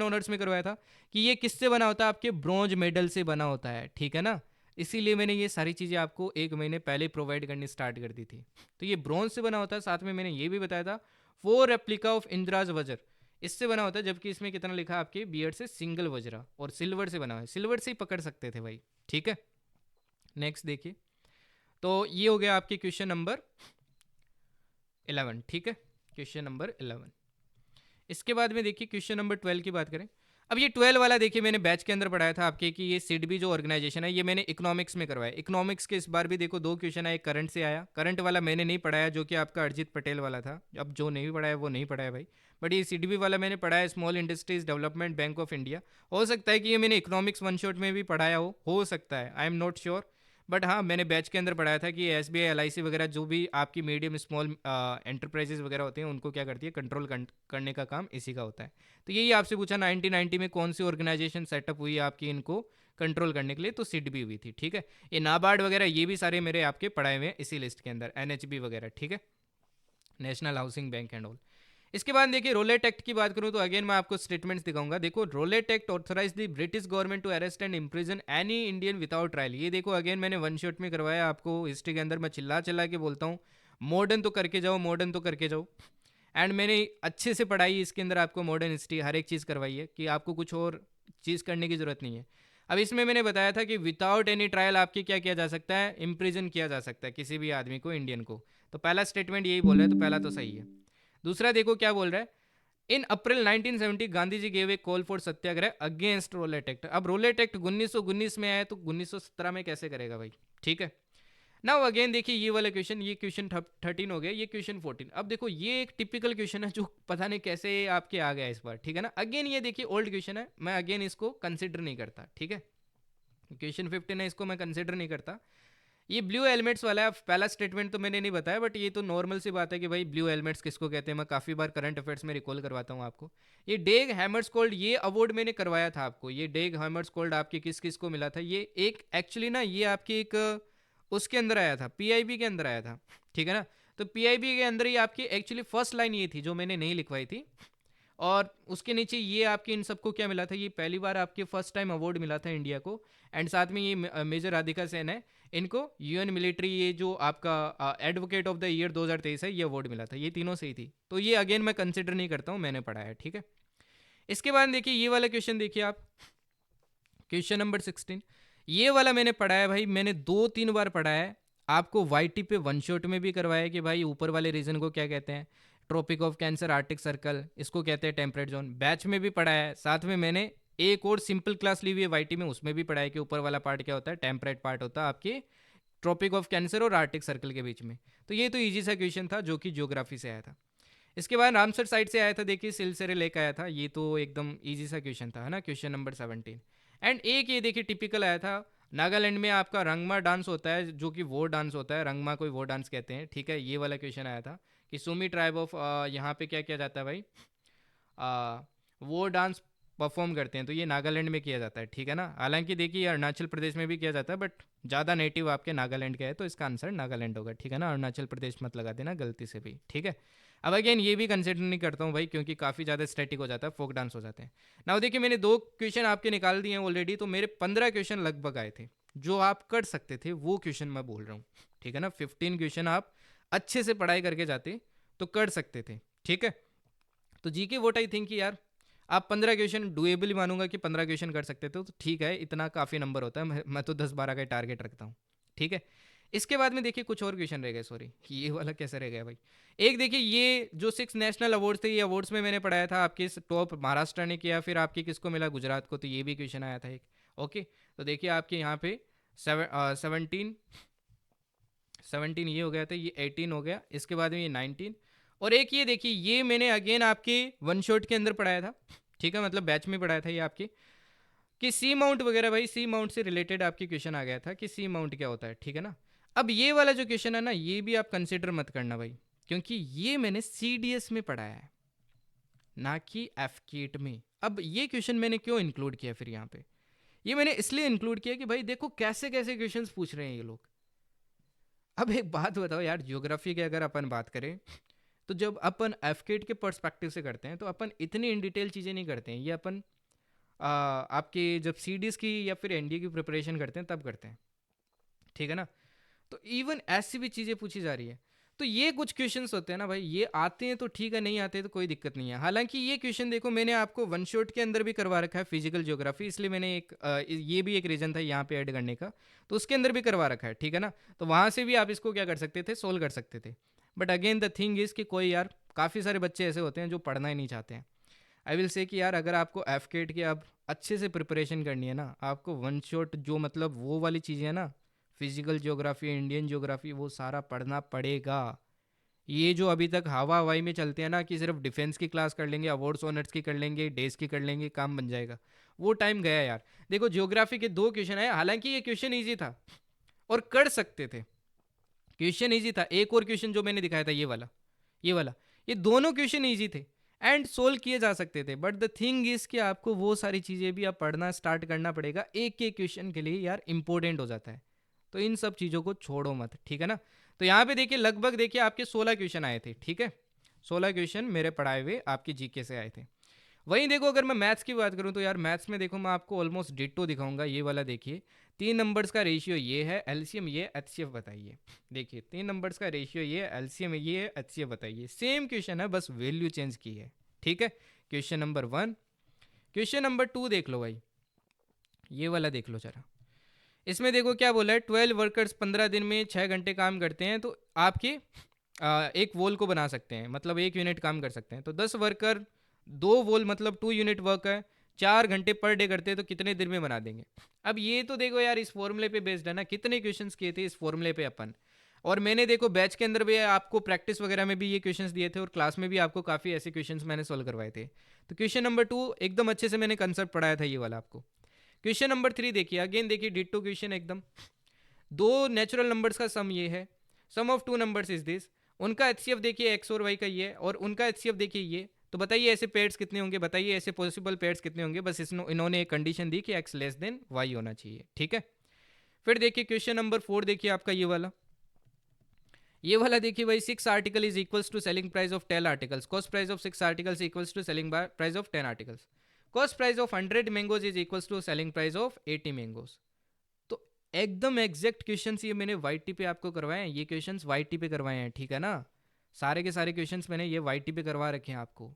ऑनर्स में करवाया था कि ये किससे बना होता है, आपके ब्रॉन्ज मेडल से बना होता है, ठीक है ना। इसीलिए मैंने ये सारी चीज़ें आपको 1 महीने पहले प्रोवाइड करनी स्टार्ट कर दी थी। तो ये ब्रॉन्ज से बना होता है, साथ में मैंने ये भी बताया था 4 रेप्लिका ऑफ इंदिराज वज्र, इससे बना होता है, जबकि इसमें कितना लिखा है आपके बियर्ड से सिंगल वज्रा, और सिल्वर से बना हुआ है, सिल्वर से ही पकड़ सकते थे भाई। ठीक है, नेक्स्ट देखिए। तो ये हो गया आपके क्वेश्चन नंबर 11। ठीक है, क्वेश्चन नंबर 11। इसके बाद में देखिए क्वेश्चन नंबर 12 की बात करें। अब ये 12 वाला देखिए मैंने बैच के अंदर पढ़ाया था आपके कि ये सिडबी जो ऑर्गेनाइजेशन है ये मैंने इकोनॉमिक्स में करवाया। इकोनॉमिक्स के इस बार भी देखो दो क्वेश्चन आए, करंट से आया। करंट वाला मैंने नहीं पढ़ाया जो कि आपका अरिजीत पटेल वाला था। अब जो नहीं पढ़ाया वो नहीं पढ़ाया भाई, बट ये सिडबी वाला मैंने पढ़ाया, small industries development bank of India. हो सकता है कि ये मैंने इकोनॉमिक्स वन शॉट में भी पढ़ाया हो सकता है, I am not sure. But हाँ, मैंने बैच के अंदर पढ़ाया था कि S B I, L I C वगैरह जो भी आपकी मीडियम स्मॉल एंटरप्राइजेज वगैरह होते हैं उनको क्या करती है, कंट्रोल करने का काम इसी का होता है। तो यही आपसे पूछा 1990 में कौन सी ऑर्गेनाइजेशन सेटअप हुई आपकी इनको कंट्रोल करने के लिए, तो सिडबी हुई थी। ठीक है, ये नाबार्ड वगैरह ये भी सारे मेरे आपके पढ़ाए हुए हैं इसी लिस्ट के अंदर, एनएचबी वगैरह। ठीक है, national housing bank and all. इसके बाद देखिए रोलेट एक्ट की बात करूं तो अगेन मैं आपको स्टेटमेंट्स दिखाऊंगा। देखो, Rowlatt act authorise the British government to arrest and imprison any Indian without trial. ये देखो अगेन मैंने वन शॉट में करवाया आपको हिस्ट्री के अंदर। मैं चिल्ला चिल्ला के बोलता हूँ मॉडर्न तो करके जाओ, मॉडर्न तो करके जाओ। एंड मैंने अच्छे से पढ़ाई इसके अंदर, आपको मॉडर्न हिस्ट्री हर एक चीज़ करवाई है कि आपको कुछ और चीज़ करने की ज़रूरत नहीं है। अब इसमें मैंने बताया था कि विदाउट एनी ट्रायल आपकी क्या किया जा सकता है, इम्प्रिजन किया जा सकता है किसी भी आदमी को, इंडियन को। तो पहला स्टेटमेंट यही बोल रहा है, तो पहला तो सही है। दूसरा देखो क्या बोल रहा है, in April 1970 Gandhi ji gave a call for satyagraha against Rowlatt act. अब रोलेट एक्ट 1919 में आया तो 1917 में कैसे करेगा भाई। ठीक है, नाउ अगेन देखिए ये वाला क्वेश्चन, ये क्वेश्चन 13 हो गया, ये क्वेश्चन 14। अब देखो ये एक टिपिकल क्वेश्चन है जो पता नहीं कैसे आपके आ गया इस बार। ठीक है ना, अगेन ये देखिए ओल्ड क्वेश्चन है, मैं अगेन इसको कंसिडर नहीं करता। ठीक है, क्वेश्चन 15 है, इसको मैं कंसिडर नहीं करता। ये ब्लू हेलमेट्स वाला है, पहला स्टेटमेंट तो मैंने नहीं बताया, बट ये तो नॉर्मल सी बात है कि भाई ब्लू हेलमेट्स किसको कहते हैं, मैं काफ़ी बार करंट अफेयर्स में रिकॉल करवाता हूँ आपको। ये डेग हैमर्सकोल्ड, ये अवार्ड मैंने करवाया था आपको। ये डेग हैमर्सकोल्ड आपके किस किस को मिला था, ये एक एक्चुअली ना ये आपकी एक उसके अंदर आया था, पीआईबी के अंदर आया था। ठीक है ना, तो पीआईबी के अंदर ही आपकी एक्चुअली फर्स्ट लाइन ये थी जो मैंने नहीं लिखवाई थी, और उसके नीचे ये आपके इन सबको क्या मिला था, ये पहली बार आपके फर्स्ट टाइम अवार्ड मिला था इंडिया को। एंड साथ में ये मेजर राधिका सेन है, इनको यूएन मिलिट्री ये जो आपका एडवोकेट ऑफ द ईयर 2023 है, ये अवार्ड मिला था। ये तीनों से ही थी, तो ये अगेन मैं कंसिडर नहीं करता हूँ, मैंने पढ़ा है। ठीक है, इसके बाद देखिए ये वाला क्वेश्चन देखिए आप, क्वेश्चन नंबर 16। ये वाला मैंने पढ़ा है भाई, मैंने 2-3 बार पढ़ा है। आपको वाईटी पे वन शॉट में भी करवाया कि भाई ऊपर वाले रीजन को क्या कहते हैं, Tropic of Cancer, Arctic Circle, इसको कहते हैं टेम्परेट जोन। बैच में भी पढ़ा है, साथ में मैंने एक और सिंपल क्लास ली हुई है वाईटी में, उसमें भी पढ़ा है कि ऊपर वाला पार्ट क्या होता है, टेम्परेट पार्ट होता है आपके ट्रॉपिक ऑफ कैंसर और आर्टिक सर्कल के बीच में। तो ये तो ईजी सा क्वेश्चन था जो कि ज्योग्राफी से आया था। इसके बाद रामसर साइड से आया था, देखिए सिलसिले लेक आया था, ये तो एकदम ईजी सा क्वेश्चन था, है ना, क्वेश्चन नंबर 17। एंड एक ये देखिए टिपिकल आया था, नागालैंड में आपका रंगमा डांस होता है जो कि वो डांस होता है, रंगमा कोई वो डांस कहते हैं। ठीक है, ये वाला क्वेश्चन आया था कि सुमी ट्राइब ऑफ यहाँ पे क्या किया जाता है भाई, वो डांस परफॉर्म करते हैं, तो ये नागालैंड में किया जाता है। ठीक है ना, हालांकि देखिए अरुणाचल प्रदेश में भी किया जाता है, बट ज़्यादा नेटिव आपके नागालैंड का है, तो इसका आंसर नागालैंड होगा। ठीक है ना, अरुणाचल प्रदेश मत लगा देना गलती से भी। ठीक है, अब अगेन ये भी कंसिडर नहीं करता हूँ भाई, क्योंकि काफ़ी ज़्यादा स्टैटिक हो जाता है, फोक डांस हो जाते हैं ना। देखिए मैंने 2 क्वेश्चन आपके निकाल दिए हैं ऑलरेडी, तो मेरे 15 क्वेश्चन लगभग आए थे जो आप कर सकते थे, वो क्वेश्चन मैं बोल रहा हूँ। ठीक है ना, 15 क्वेश्चन आप अच्छे से पढ़ाई करके जाते तो कर सकते थे। ठीक है, तो जी के वोट आई थिंक कि यार आप 15 क्वेश्चन डुएबल ही मानूंगा कि 15 क्वेश्चन कर सकते थे, तो ठीक है, इतना काफ़ी नंबर होता है, मैं तो 10-12 का टारगेट रखता हूँ। ठीक है, इसके बाद में देखिए कुछ और क्वेश्चन रह गए, सॉरी ये वाला कैसे रह गया भाई। एक देखिए ये जो 6 नेशनल अवार्ड्स थे, ये अवार्ड्स में मैंने पढ़ाया था आपके टॉप महाराष्ट्र ने किया, फिर आपके किसको मिला, गुजरात को, तो ये भी क्वेश्चन आया था एक। ओके, तो देखिए आपके यहाँ पे 17 ये हो गया था, ये 18 हो गया, इसके बाद में ये 19, और एक ये देखिए ये मैंने अगेन आपके वन शॉट के अंदर पढ़ाया था। ठीक है, मतलब बैच में पढ़ाया था ये आपके कि सी माउंट वगैरह, भाई सी माउंट से रिलेटेड आपकी क्वेश्चन आ गया था कि सी माउंट क्या होता है। ठीक है ना, अब ये वाला जो क्वेश्चन है ना, ये भी आप कंसिडर मत करना भाई, क्योंकि ये मैंने सीडीएस में पढ़ाया है, ना कि एफकेट में। अब ये क्वेश्चन मैंने क्यों इंक्लूड किया फिर यहाँ पे, ये मैंने इसलिए इंक्लूड किया कि भाई देखो कैसे कैसे क्वेश्चंस पूछ रहे हैं ये लोग। अब एक बात बताओ यार, ज्योग्राफी की अगर अपन बात करें, तो जब अपन एफकेट के पर्सपेक्टिव से करते हैं तो अपन इतनी इन डिटेल चीज़ें नहीं करते हैं, ये अपन आपके जब सीडीएस की या फिर एनडीए की प्रिपरेशन करते हैं तब करते हैं। ठीक है ना, तो इवन ऐसी भी चीज़ें पूछी जा रही है। तो ये कुछ क्वेश्चंस होते हैं ना भाई, ये आते हैं तो ठीक है, नहीं आते हैं तो कोई दिक्कत नहीं है। हालांकि ये क्वेश्चन देखो मैंने आपको वन शॉट के अंदर भी करवा रखा है, फिजिकल ज्योग्राफी, इसलिए मैंने ये भी एक रीज़न था यहाँ पे ऐड करने का। तो उसके अंदर भी करवा रखा है, ठीक है ना। तो वहाँ से भी आप इसको क्या कर सकते थे, सोल्व कर सकते थे। But again the thing is कि कोई यार काफ़ी सारे बच्चे ऐसे होते हैं जो पढ़ना ही नहीं चाहते हैं। आई विल से कि यार अगर आपको एफ केट की अब अच्छे से प्रिपरेशन करनी है ना, आपको वन शॉट जो मतलब वो वाली चीज़ें हैं ना, फिजिकल ज्योग्राफी, इंडियन ज्योग्राफी, वो सारा पढ़ना पड़ेगा। ये जो अभी तक हवा हवाई में चलते हैं ना कि सिर्फ डिफेंस की क्लास कर लेंगे, अवार्ड्स ऑनर्स की कर लेंगे, डेज की कर लेंगे, काम बन जाएगा, वो टाइम गया यार। देखो ज्योग्राफी के 2 क्वेश्चन आए, हालांकि ये क्वेश्चन ईजी था और कर सकते थे, क्वेश्चन ईजी था। एक और क्वेश्चन जो मैंने दिखाया था ये वाला, ये दोनों क्वेश्चन ईजी थे एंड सोल्व किए जा सकते थे। बट द थिंग इज कि आपको वो सारी चीज़ें भी अब पढ़ना स्टार्ट करना पड़ेगा, एक एक क्वेश्चन के लिए यार इंपॉर्टेंट हो जाता है। तो इन सब चीज़ों को छोड़ो मत, ठीक है ना। तो यहाँ पे देखिए लगभग देखिए आपके 16 क्वेश्चन आए थे, ठीक है। 16 क्वेश्चन मेरे पढ़ाए हुए आपके जीके से आए थे। वहीं देखो अगर मैं मैथ्स की बात करूँ तो यार मैथ्स में देखो मैं आपको ऑलमोस्ट डिट्टो दिखाऊंगा। ये वाला देखिए 3 नंबर्स का रेशियो ये है, एलसीएम ये, एचसीएफ बताइए। देखिए 3 नंबर्स का रेशियो ये, एलसीएम ये, एचसीएफ बताइए। सेम क्वेश्चन है, बस वैल्यू चेंज की है, ठीक है। Question number 1। क्वेश्चन नंबर 2 देख लो भाई, ये वाला देख लो जरा। इसमें देखो क्या बोला है, 12 वर्कर्स 15 दिन में 6 घंटे काम करते हैं तो आपके एक वोल को बना सकते हैं, मतलब 1 यूनिट काम कर सकते हैं। तो 10 वर्कर 2 वोल मतलब 2 यूनिट वर्क है, 4 घंटे पर डे करते हैं तो कितने दिन में बना देंगे। अब ये तो देखो यार इस फॉर्मूले पे बेस्ड है ना, कितने क्वेश्चंस किए थे इस फॉर्मूले पे अपन। और मैंने देखो बैच के अंदर भी आपको प्रैक्टिस वगैरह में भी ये क्वेश्चंस दिए थे और क्लास में भी आपको काफ़ी ऐसे क्वेश्चंस मैंने सॉल्व करवाए थे। तो क्वेश्चन नंबर 2 एकदम अच्छे से मैंने कंसेप्ट पढ़ाया था ये वाला आपको। क्वेश्चन नंबर 3 देखिए, अगेन देखिए डिट्टो क्वेश्चन एकदम। 2 नेचुरल नंबर्स का सम ये है, सम ऑफ 2 नंबर्स इज दिस। उनका एचसीएफ देखिए एक्स और वाई का ये है, और उनका एचसीएफ देखिए ये। तो बताइए ऐसे पेयर्स कितने होंगे, बताइए ऐसे पॉसिबल पेयर्स कितने होंगे। बस इन्होंने एक कंडीशन दी कि एक्स लेस देन वाई होना चाहिए, ठीक है। फिर देखिए क्वेश्चन नंबर 4 देखिए आपका ये वाला देखिए भाई, 6 article is equals to selling price of 10 articles, cost price of 6 articles equals to selling price of 10 articles, cost price of 100 mangoes is equals to selling price of 80 mangoes. तो एकदम exact questions ये मैंने Y T पे आपको करवाए हैं, ये questions Y T पे करवाए हैं, ठीक है ना। सारे के सारे क्वेश्चंस मैंने ये वाई टी पे करवा रखे हैं आपको।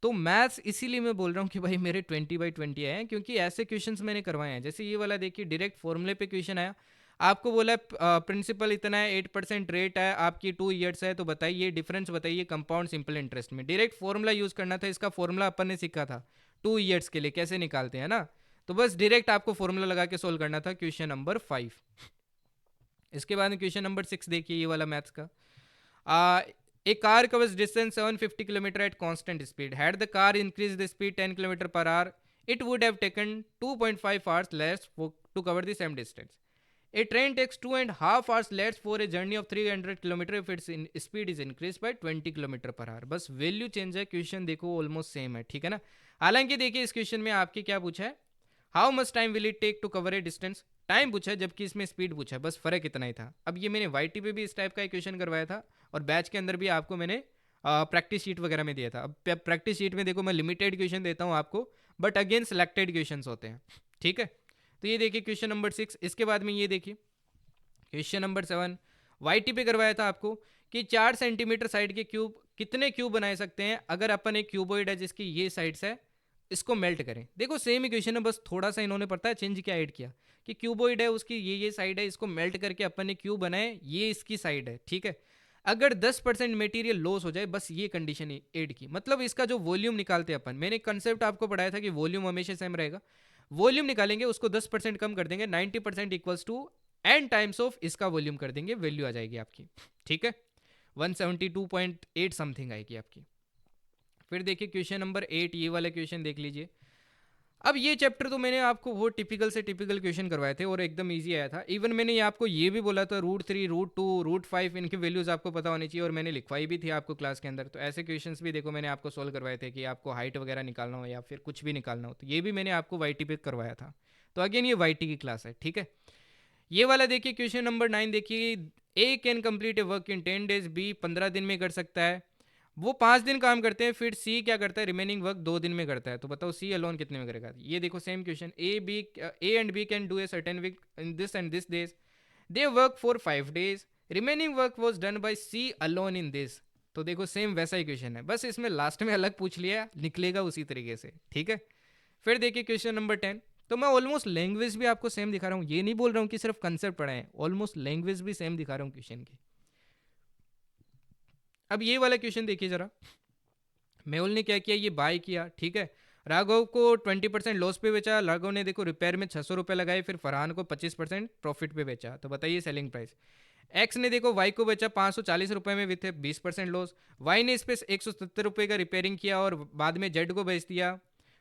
तो मैथ्स इसीलिए मैं बोल रहा हूँ कि भाई मेरे 20/20 आए हैं, क्योंकि ऐसे क्वेश्चंस मैंने करवाए हैं। जैसे ये वाला देखिए, डायरेक्ट फॉर्मूले पे क्वेश्चन आया, आपको बोला है प्रिंसिपल इतना है, 8% रेट है आपकी, 2 ईयर्स है, तो बताइए डिफरेंस बताइए कंपाउंड सिंपल इंटरेस्ट में। डायरेक्ट फॉर्मूला यूज़ करना था, इसका फॉर्मूला अपन ने सीखा था 2 ईयर्स के लिए कैसे निकालते हैं ना। तो बस डायरेक्ट आपको फॉर्मूला लगा के सोल्व करना था, क्वेश्चन नंबर 5। इसके बाद क्वेश्चन नंबर 6 देखिए, ये वाला मैथ्स का। A car covers distance 750 km at constant speed. Had the car increased the speed 10 km per hour, it would have taken 2.5 hours less to cover the same distance. A train takes 2.5 hours less for a journey of 300 km if its speed is increased by 20 km per hour. बस value change है, question देखो almost same है, ठीक है ना। हालांकि देखिए इस क्वेश्चन में आपके क्या पूछा है, how much time will it take to cover a distance, time पूछा है, जबकि इसमें स्पीड पूछा है, बस फर्क इतना ही था। अब ये मैंने वाई टी पे भी इस टाइप का एक क्वेश्चन करवाया था, और बैच के अंदर भी आपको मैंने प्रैक्टिस शीट वगैरह में दिया था। अब प्रैक्टिस शीट में देखो मैं लिमिटेड क्वेश्चन देता हूँ आपको, बट अगेन सिलेक्टेड क्वेश्चन होते हैं, ठीक है। तो ये देखिए क्वेश्चन नंबर 6। इसके बाद में ये देखिए क्वेश्चन नंबर 7, वाई टी पे करवाया था आपको कि 4 सेंटीमीटर साइड के क्यूब कितने क्यूब बनाए सकते हैं अगर अपन एक क्यूबॉइड है जिसकी ये साइड्स है, इसको मेल्ट करें। देखो सेम इक्वेशन है, बस थोड़ा सा इन्होंने पता है चेंज क्या ऐड किया कि क्यूबॉइड है उसकी ये साइड है, इसको मेल्ट करके अपन ने क्यूब बनाए, ये इसकी साइड है, ठीक है। अगर 10% मटेरियल लॉस हो जाए, बस ये कंडीशन ऐड की, मतलब इसका जो वॉल्यूम निकालते हैं अपन, मैंने कंसेप्ट आपको पढ़ाया था कि वॉल्यूम हमेशा सेम रहेगा। वॉल्यूम निकालेंगे, उसको 10% कम कर देंगे, 90% equals to n times of इसका वॉल्यूम कर देंगे, वैल्यू आ जाएगी आपकी, ठीक है। 172.8 समथिंग आएगी आपकी। फिर देखिए क्वेश्चन नंबर 8, ये वाला क्वेश्चन देख लीजिए। अब ये चैप्टर तो मैंने आपको वो टिपिकल से टिपिकल क्वेश्चन करवाए थे और एकदम इजी आया था। इवन मैंने ये आपको ये भी बोला था √3, √2, √5 इनकी वैल्यूज़ आपको पता होनी चाहिए, और मैंने लिखवाई भी थी आपको क्लास के अंदर। तो ऐसे क्वेश्चंस भी देखो मैंने आपको सॉल्व करवाए थे कि आपको हाइट वगैरह निकालना हो या फिर कुछ भी निकालना हो, तो ये भी मैंने आपको वाई टी पे करवाया था। तो अगेन ये वाई टी की क्लास है, ठीक है। ये वाला देखिए क्वेश्चन नंबर 9 देखिए, A can complete a work in 10 days, B 15 दिन में कर सकता है, वो 5 दिन काम करते हैं, फिर सी क्या करता है, रिमेनिंग वर्क 2 दिन में करता है। तो बताओ सी अलोन कितने में करेगा। ये देखो same question, A and B can do a certain week in this and this days, they work for 5 days, remaining work was done by C alone in this. तो देखो सेम वैसा ही क्वेश्चन है, बस इसमें लास्ट में अलग पूछ लिया, निकलेगा उसी तरीके से, ठीक है। फिर देखिए क्वेश्चन नंबर 10। तो मैं ऑलमोस्ट लैंग्वेज भी आपको सेम दिखा रहा हूँ, ये नहीं बोल रहा हूँ कि सिर्फ कंसेप्ट पढ़ा है, ऑलमोस्ट लैंग्वेज भी सेम दिखा रहा हूँ क्वेश्चन की। अब ये वाला क्वेश्चन देखिए जरा। मेहुल ने क्या किया, ये बाय किया, ठीक है। राघव को 20% लॉस पे बेचा, राघव ने देखो रिपेयर में 600 रुपये लगाए, फिर फरहान को 25% प्रॉफिट पे बेचा। तो बताइए सेलिंग प्राइस। एक्स ने देखो वाई को बेचा 540 रुपये में विथ 20% लॉस। वाई ने इस पे 170 रुपये का रिपेयरिंग किया और बाद में जेड को बेच दिया।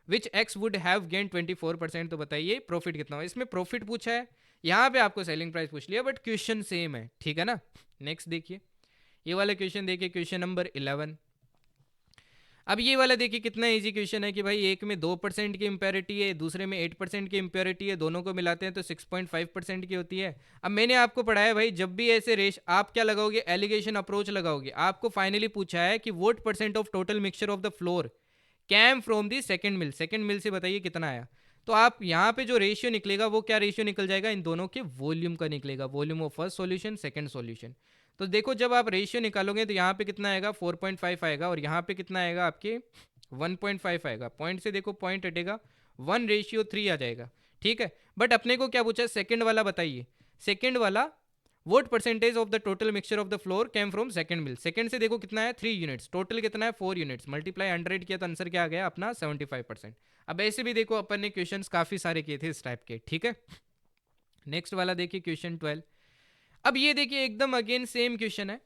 विच एक्स वुड हैव गेन 24%। तो बताइए प्रॉफिट कितना हो। इसमें प्रॉफिट पूछा है, यहाँ पे आपको सेलिंग प्राइस पूछ लिया, बट क्वेश्चन सेम है, ठीक है ना। नेक्स्ट देखिए, ये वाला क्वेश्चन देखिए, क्वेश्चन नंबर 11। अब ये वाला देखिए कितना इजी क्वेश्चन है कि भाई एक में 2% की इम्प्योरिटी है, दूसरे में 8% की इम्प्योरिटी है, दोनों को मिलाते हैं तो 6.5% की होती है। अब मैंने आपको पढ़ाया भाई, जब भी ऐसे रेश आप क्या लगाओगे, एलिगेशन अप्रोच लगाओगे। आपको फाइनली पूछा है कि what percent of total mixture of the flour came from the second mill. Second mill से बताइए कितना आया। तो आप यहाँ पे जो रेशियो निकलेगा वो क्या रेशियो निकल जाएगा, इन दोनों के वॉल्यूम का निकलेगा, volume of first solution second solution. तो देखो जब आप रेशियो निकालोगे तो यहाँ पे कितना आएगा 4.5 आएगा, और यहाँ पे कितना आएगा आपके 1.5 आएगा। पॉइंट से देखो पॉइंट हटेगा, 1:3 आ जाएगा, ठीक है। बट अपने को क्या पूछा, सेकंड वाला बताइए। सेकंड वाला what percentage of the total mixture of the flour came from second mill. Second से देखो कितना है 3 यूनिट्स, टोटल कितना है 4 यूनिट्स, मल्टीप्लाई 100 किया तो आंसर क्या आ गया अपना 75%। अब ऐसे भी देखो अपन ने क्वेश्चंस काफी सारे किए थे इस टाइप के, ठीक है। नेक्स्ट वाला देखिए क्वेश्चन 12। अब ये देखिए एकदम अगेन सेम क्वेश्चन है।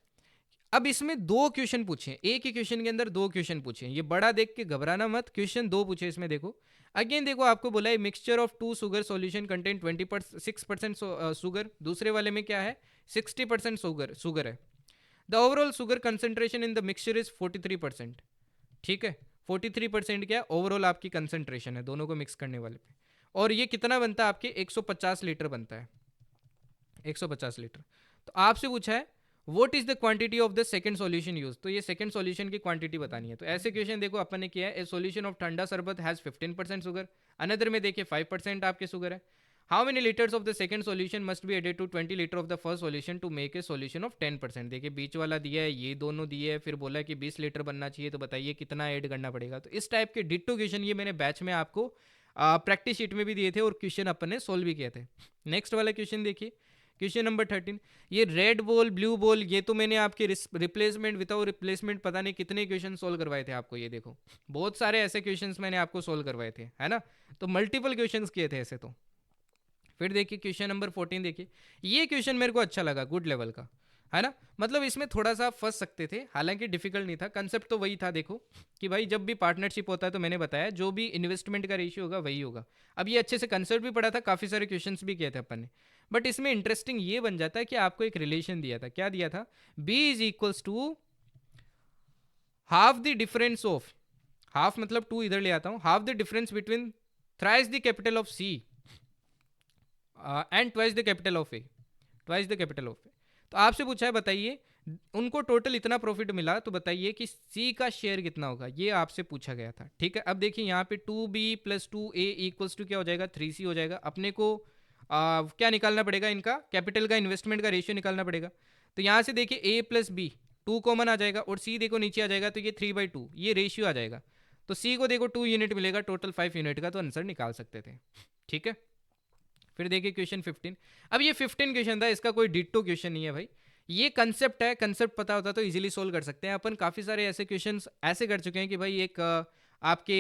अब इसमें दो क्वेश्चन पूछे, एक ही क्वेश्चन के अंदर दो क्वेश्चन पूछे, ये बड़ा देख के घबराना मत, क्वेश्चन दो पूछे इसमें। देखो अगेन देखो आपको बोला है mixture of two sugar solution contain 6% sugar, दूसरे वाले में क्या है 60% शुगर है। The overall sugar concentration in the mixture is 43%, ठीक है। 43% क्या ओवरऑल आपकी कंसेंट्रेशन है दोनों को मिक्स करने वाले पे। और ये कितना बनता है आपके 150 लीटर बनता है, 150 लीटर। तो आपसे पूछा है what is the quantity of the second solution use, तो ये सेकंड सॉल्यूशन की क्वांटिटी बतानी है। तो ऐसे क्वेश्चन देखो अपन ने किया है, ए सॉल्यूशन ऑफ ठंडा शरबत हैज 15% शुगर, अनदर में देखिए 5% आपके शुगर है। How many litres of the second solution must be added to 20 litre of the first solution to make a solution of 10%। देखिए बीच वाला दिया है, ये दोनों दिए है, फिर बोला है कि 20 लीटर बनना चाहिए, तो बताइए कितना ऐड करना पड़ेगा। तो इस टाइप के डिट्टो क्वेश्चन ये मैंने बैच में आपको प्रैक्टिस शीट में भी दिए थे और क्वेश्चन अपन ने सोल्व भी किए थे। नेक्स्ट वाला क्वेश्चन देखिए, क्वेश्चन नंबर 13। ये रेड बॉल ब्लू बॉल, ये तो मैंने आपके रिप्लेसमेंट विदाउट रिप्लेसमेंट पता नहीं कितने क्वेश्चन सोल्व करवाए थे आपको। ये देखो बहुत सारे ऐसे क्वेश्चंस मैंने आपको सोल्व करवाए थे, है ना। तो मल्टीपल क्वेश्चंस किए थे ऐसे तो। फिर देखिए क्वेश्चन नंबर 14 देखिए, ये क्वेश्चन मेरे को अच्छा लगा, गुड लेवल का, है ना। मतलब इसमें थोड़ा सा फंस सकते थे, हालांकि डिफिकल्ट नहीं था, कंसेप्ट तो वही था। देखो कि भाई जब भी पार्टनरशिप होता है तो मैंने बताया जो भी इन्वेस्टमेंट का रेशियो होगा वही होगा। अब ये अच्छे से कंसेप्ट भी पढ़ा था, काफ़ी सारे क्वेश्चंस भी किए थे अपन ने। बट इसमें इंटरेस्टिंग ये बन जाता है कि आपको एक रिलेशन दिया था, क्या दिया था, B is equals to half the difference of, half मतलब टू इधर ले आता हूँ, half the difference between thrice the capital of C and twice the capital of A, twice the capital of A. तो आपसे पूछा है बताइए उनको टोटल इतना प्रॉफिट मिला, तो बताइए कि सी का शेयर कितना होगा, ये आपसे पूछा गया था, ठीक है। अब देखिए यहाँ पे 2b + 2a इक्वल्स टू क्या हो जाएगा 3c हो जाएगा। अपने को क्या निकालना पड़ेगा, इनका कैपिटल का इन्वेस्टमेंट का रेशियो निकालना पड़ेगा। तो यहाँ से देखिए a + b 2 कॉमन आ जाएगा और c देखो नीचे आ जाएगा, तो ये 3/2 ये रेशियो आ जाएगा। तो c को देखो 2 यूनिट मिलेगा, टोटल 5 यूनिट का, तो आंसर निकाल सकते थे, ठीक है। फिर देखिए क्वेश्चन 15। अब ये 15 क्वेश्चन था, इसका कोई डिट्टो क्वेश्चन नहीं है भाई, ये कंसेप्ट है, कंसेप्ट पता होता तो इजीली सोल्व कर सकते हैं अपन। काफ़ी सारे ऐसे क्वेश्चंस ऐसे कर चुके हैं कि भाई एक आपके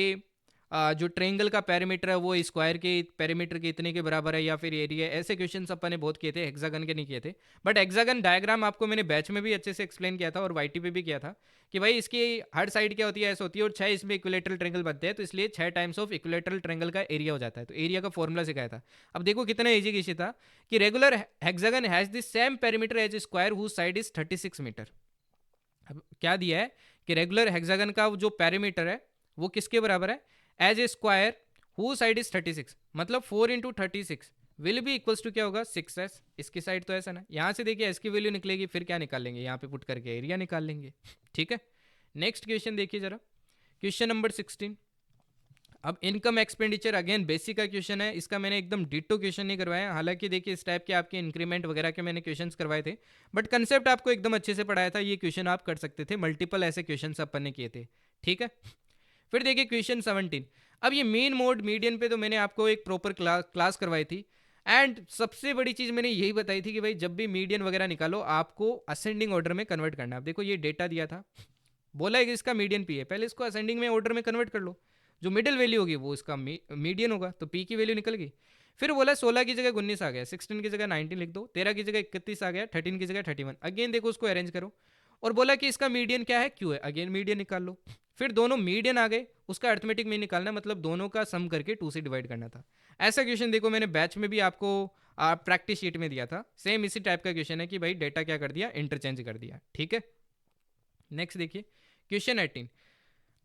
जो ट्रेंगल का पैरामीटर है वो स्क्वायर के पैरामीटर के इतने के बराबर है, या फिर एरिया, ऐसे क्वेश्चंस अपन ने बहुत किए थे, हेक्सागन के नहीं किए थे। बट हेक्सागन डायग्राम आपको मैंने बैच में भी अच्छे से एक्सप्लेन किया था और वाईटी पे भी किया था कि भाई इसकी हर साइड क्या होती है, ऐसे होती है, और 6 इसमें इक्विलेटरल ट्रेंगल बनते हैं, तो इसलिए 6 टाइम्स ऑफ इक्विलेटरल ट्रेंगल का एरिया हो जाता है। तो एरिया का फॉर्मूला सिखाया था। अब देखो कितना ईजी क्वेश्चन था कि regular hexagon has the same perimeter as square whose side is 36 metre. अब क्या दिया है कि रेगुलर हेक्सागन का जो पेरीमीटर है वो किसके बराबर है, as a square who side is 36, मतलब 4 × 36 विल बी इक्वल्स टू क्या होगा 6s। इसकी साइड तो ऐसा ना, यहाँ से देखिए एस की वैल्यू निकलेगी, फिर क्या निकाल लेंगे, यहाँ पे पुट करके एरिया निकाल लेंगे, ठीक है। नेक्स्ट क्वेश्चन देखिए जरा, क्वेश्चन नंबर 16। अब इनकम एक्सपेंडिचर अगेन बेसिक का क्वेश्चन है, इसका मैंने एकदम डिटो क्वेश्चन नहीं करवाया, हालांकि देखिए इस टाइप के आपके इंक्रीमेंट वगैरह के मैंने क्वेश्चंस करवाए थे, बट कंसेप्ट आपको एकदम अच्छे से पढ़ाया था, ये क्वेश्चन आप कर सकते थे, मल्टीपल ऐसे क्वेश्चन अपन ने किए थे, ठीक है। फिर देखिए क्वेश्चन 17। अब ये मेन मोड मीडियन पे तो मैंने आपको एक प्रॉपर क्लास करवाई थी, एंड सबसे बड़ी चीज़ मैंने यही बताई थी कि भाई जब भी मीडियन वगैरह निकालो आपको असेंडिंग ऑर्डर में कन्वर्ट करना है। अब देखो ये डेटा दिया था, बोला है कि इसका मीडियन पी है, पहले इसको असेंडिंग में ऑर्डर में कन्वर्ट कर लो, जो मिडिल वैल्यू होगी वो इसका मीडियन होगा, तो पी की वैल्यू निकल गई। फिर बोला 16 की जगह 19 आ गया, 16 की जगह 19 लिख दो, 13 की जगह 31 आ गया, 13 की जगह 31, अगेन देखो उसको अरेंज करो, और बोला कि इसका मीडियन क्या है, क्यू है, अगेन मीडियन निकाल लो। फिर दोनों मीडियन आ गए, उसका अर्थमेटिक में निकालना, मतलब दोनों का सम करके 2 से डिवाइड करना था। ऐसा क्वेश्चन देखो मैंने बैच में भी आपको प्रैक्टिस शीट में दिया था, सेम इसी टाइप का क्वेश्चन है कि भाई डेटा क्या कर दिया, इंटरचेंज कर दिया, ठीक है। नेक्स्ट देखिए क्वेश्चन 18।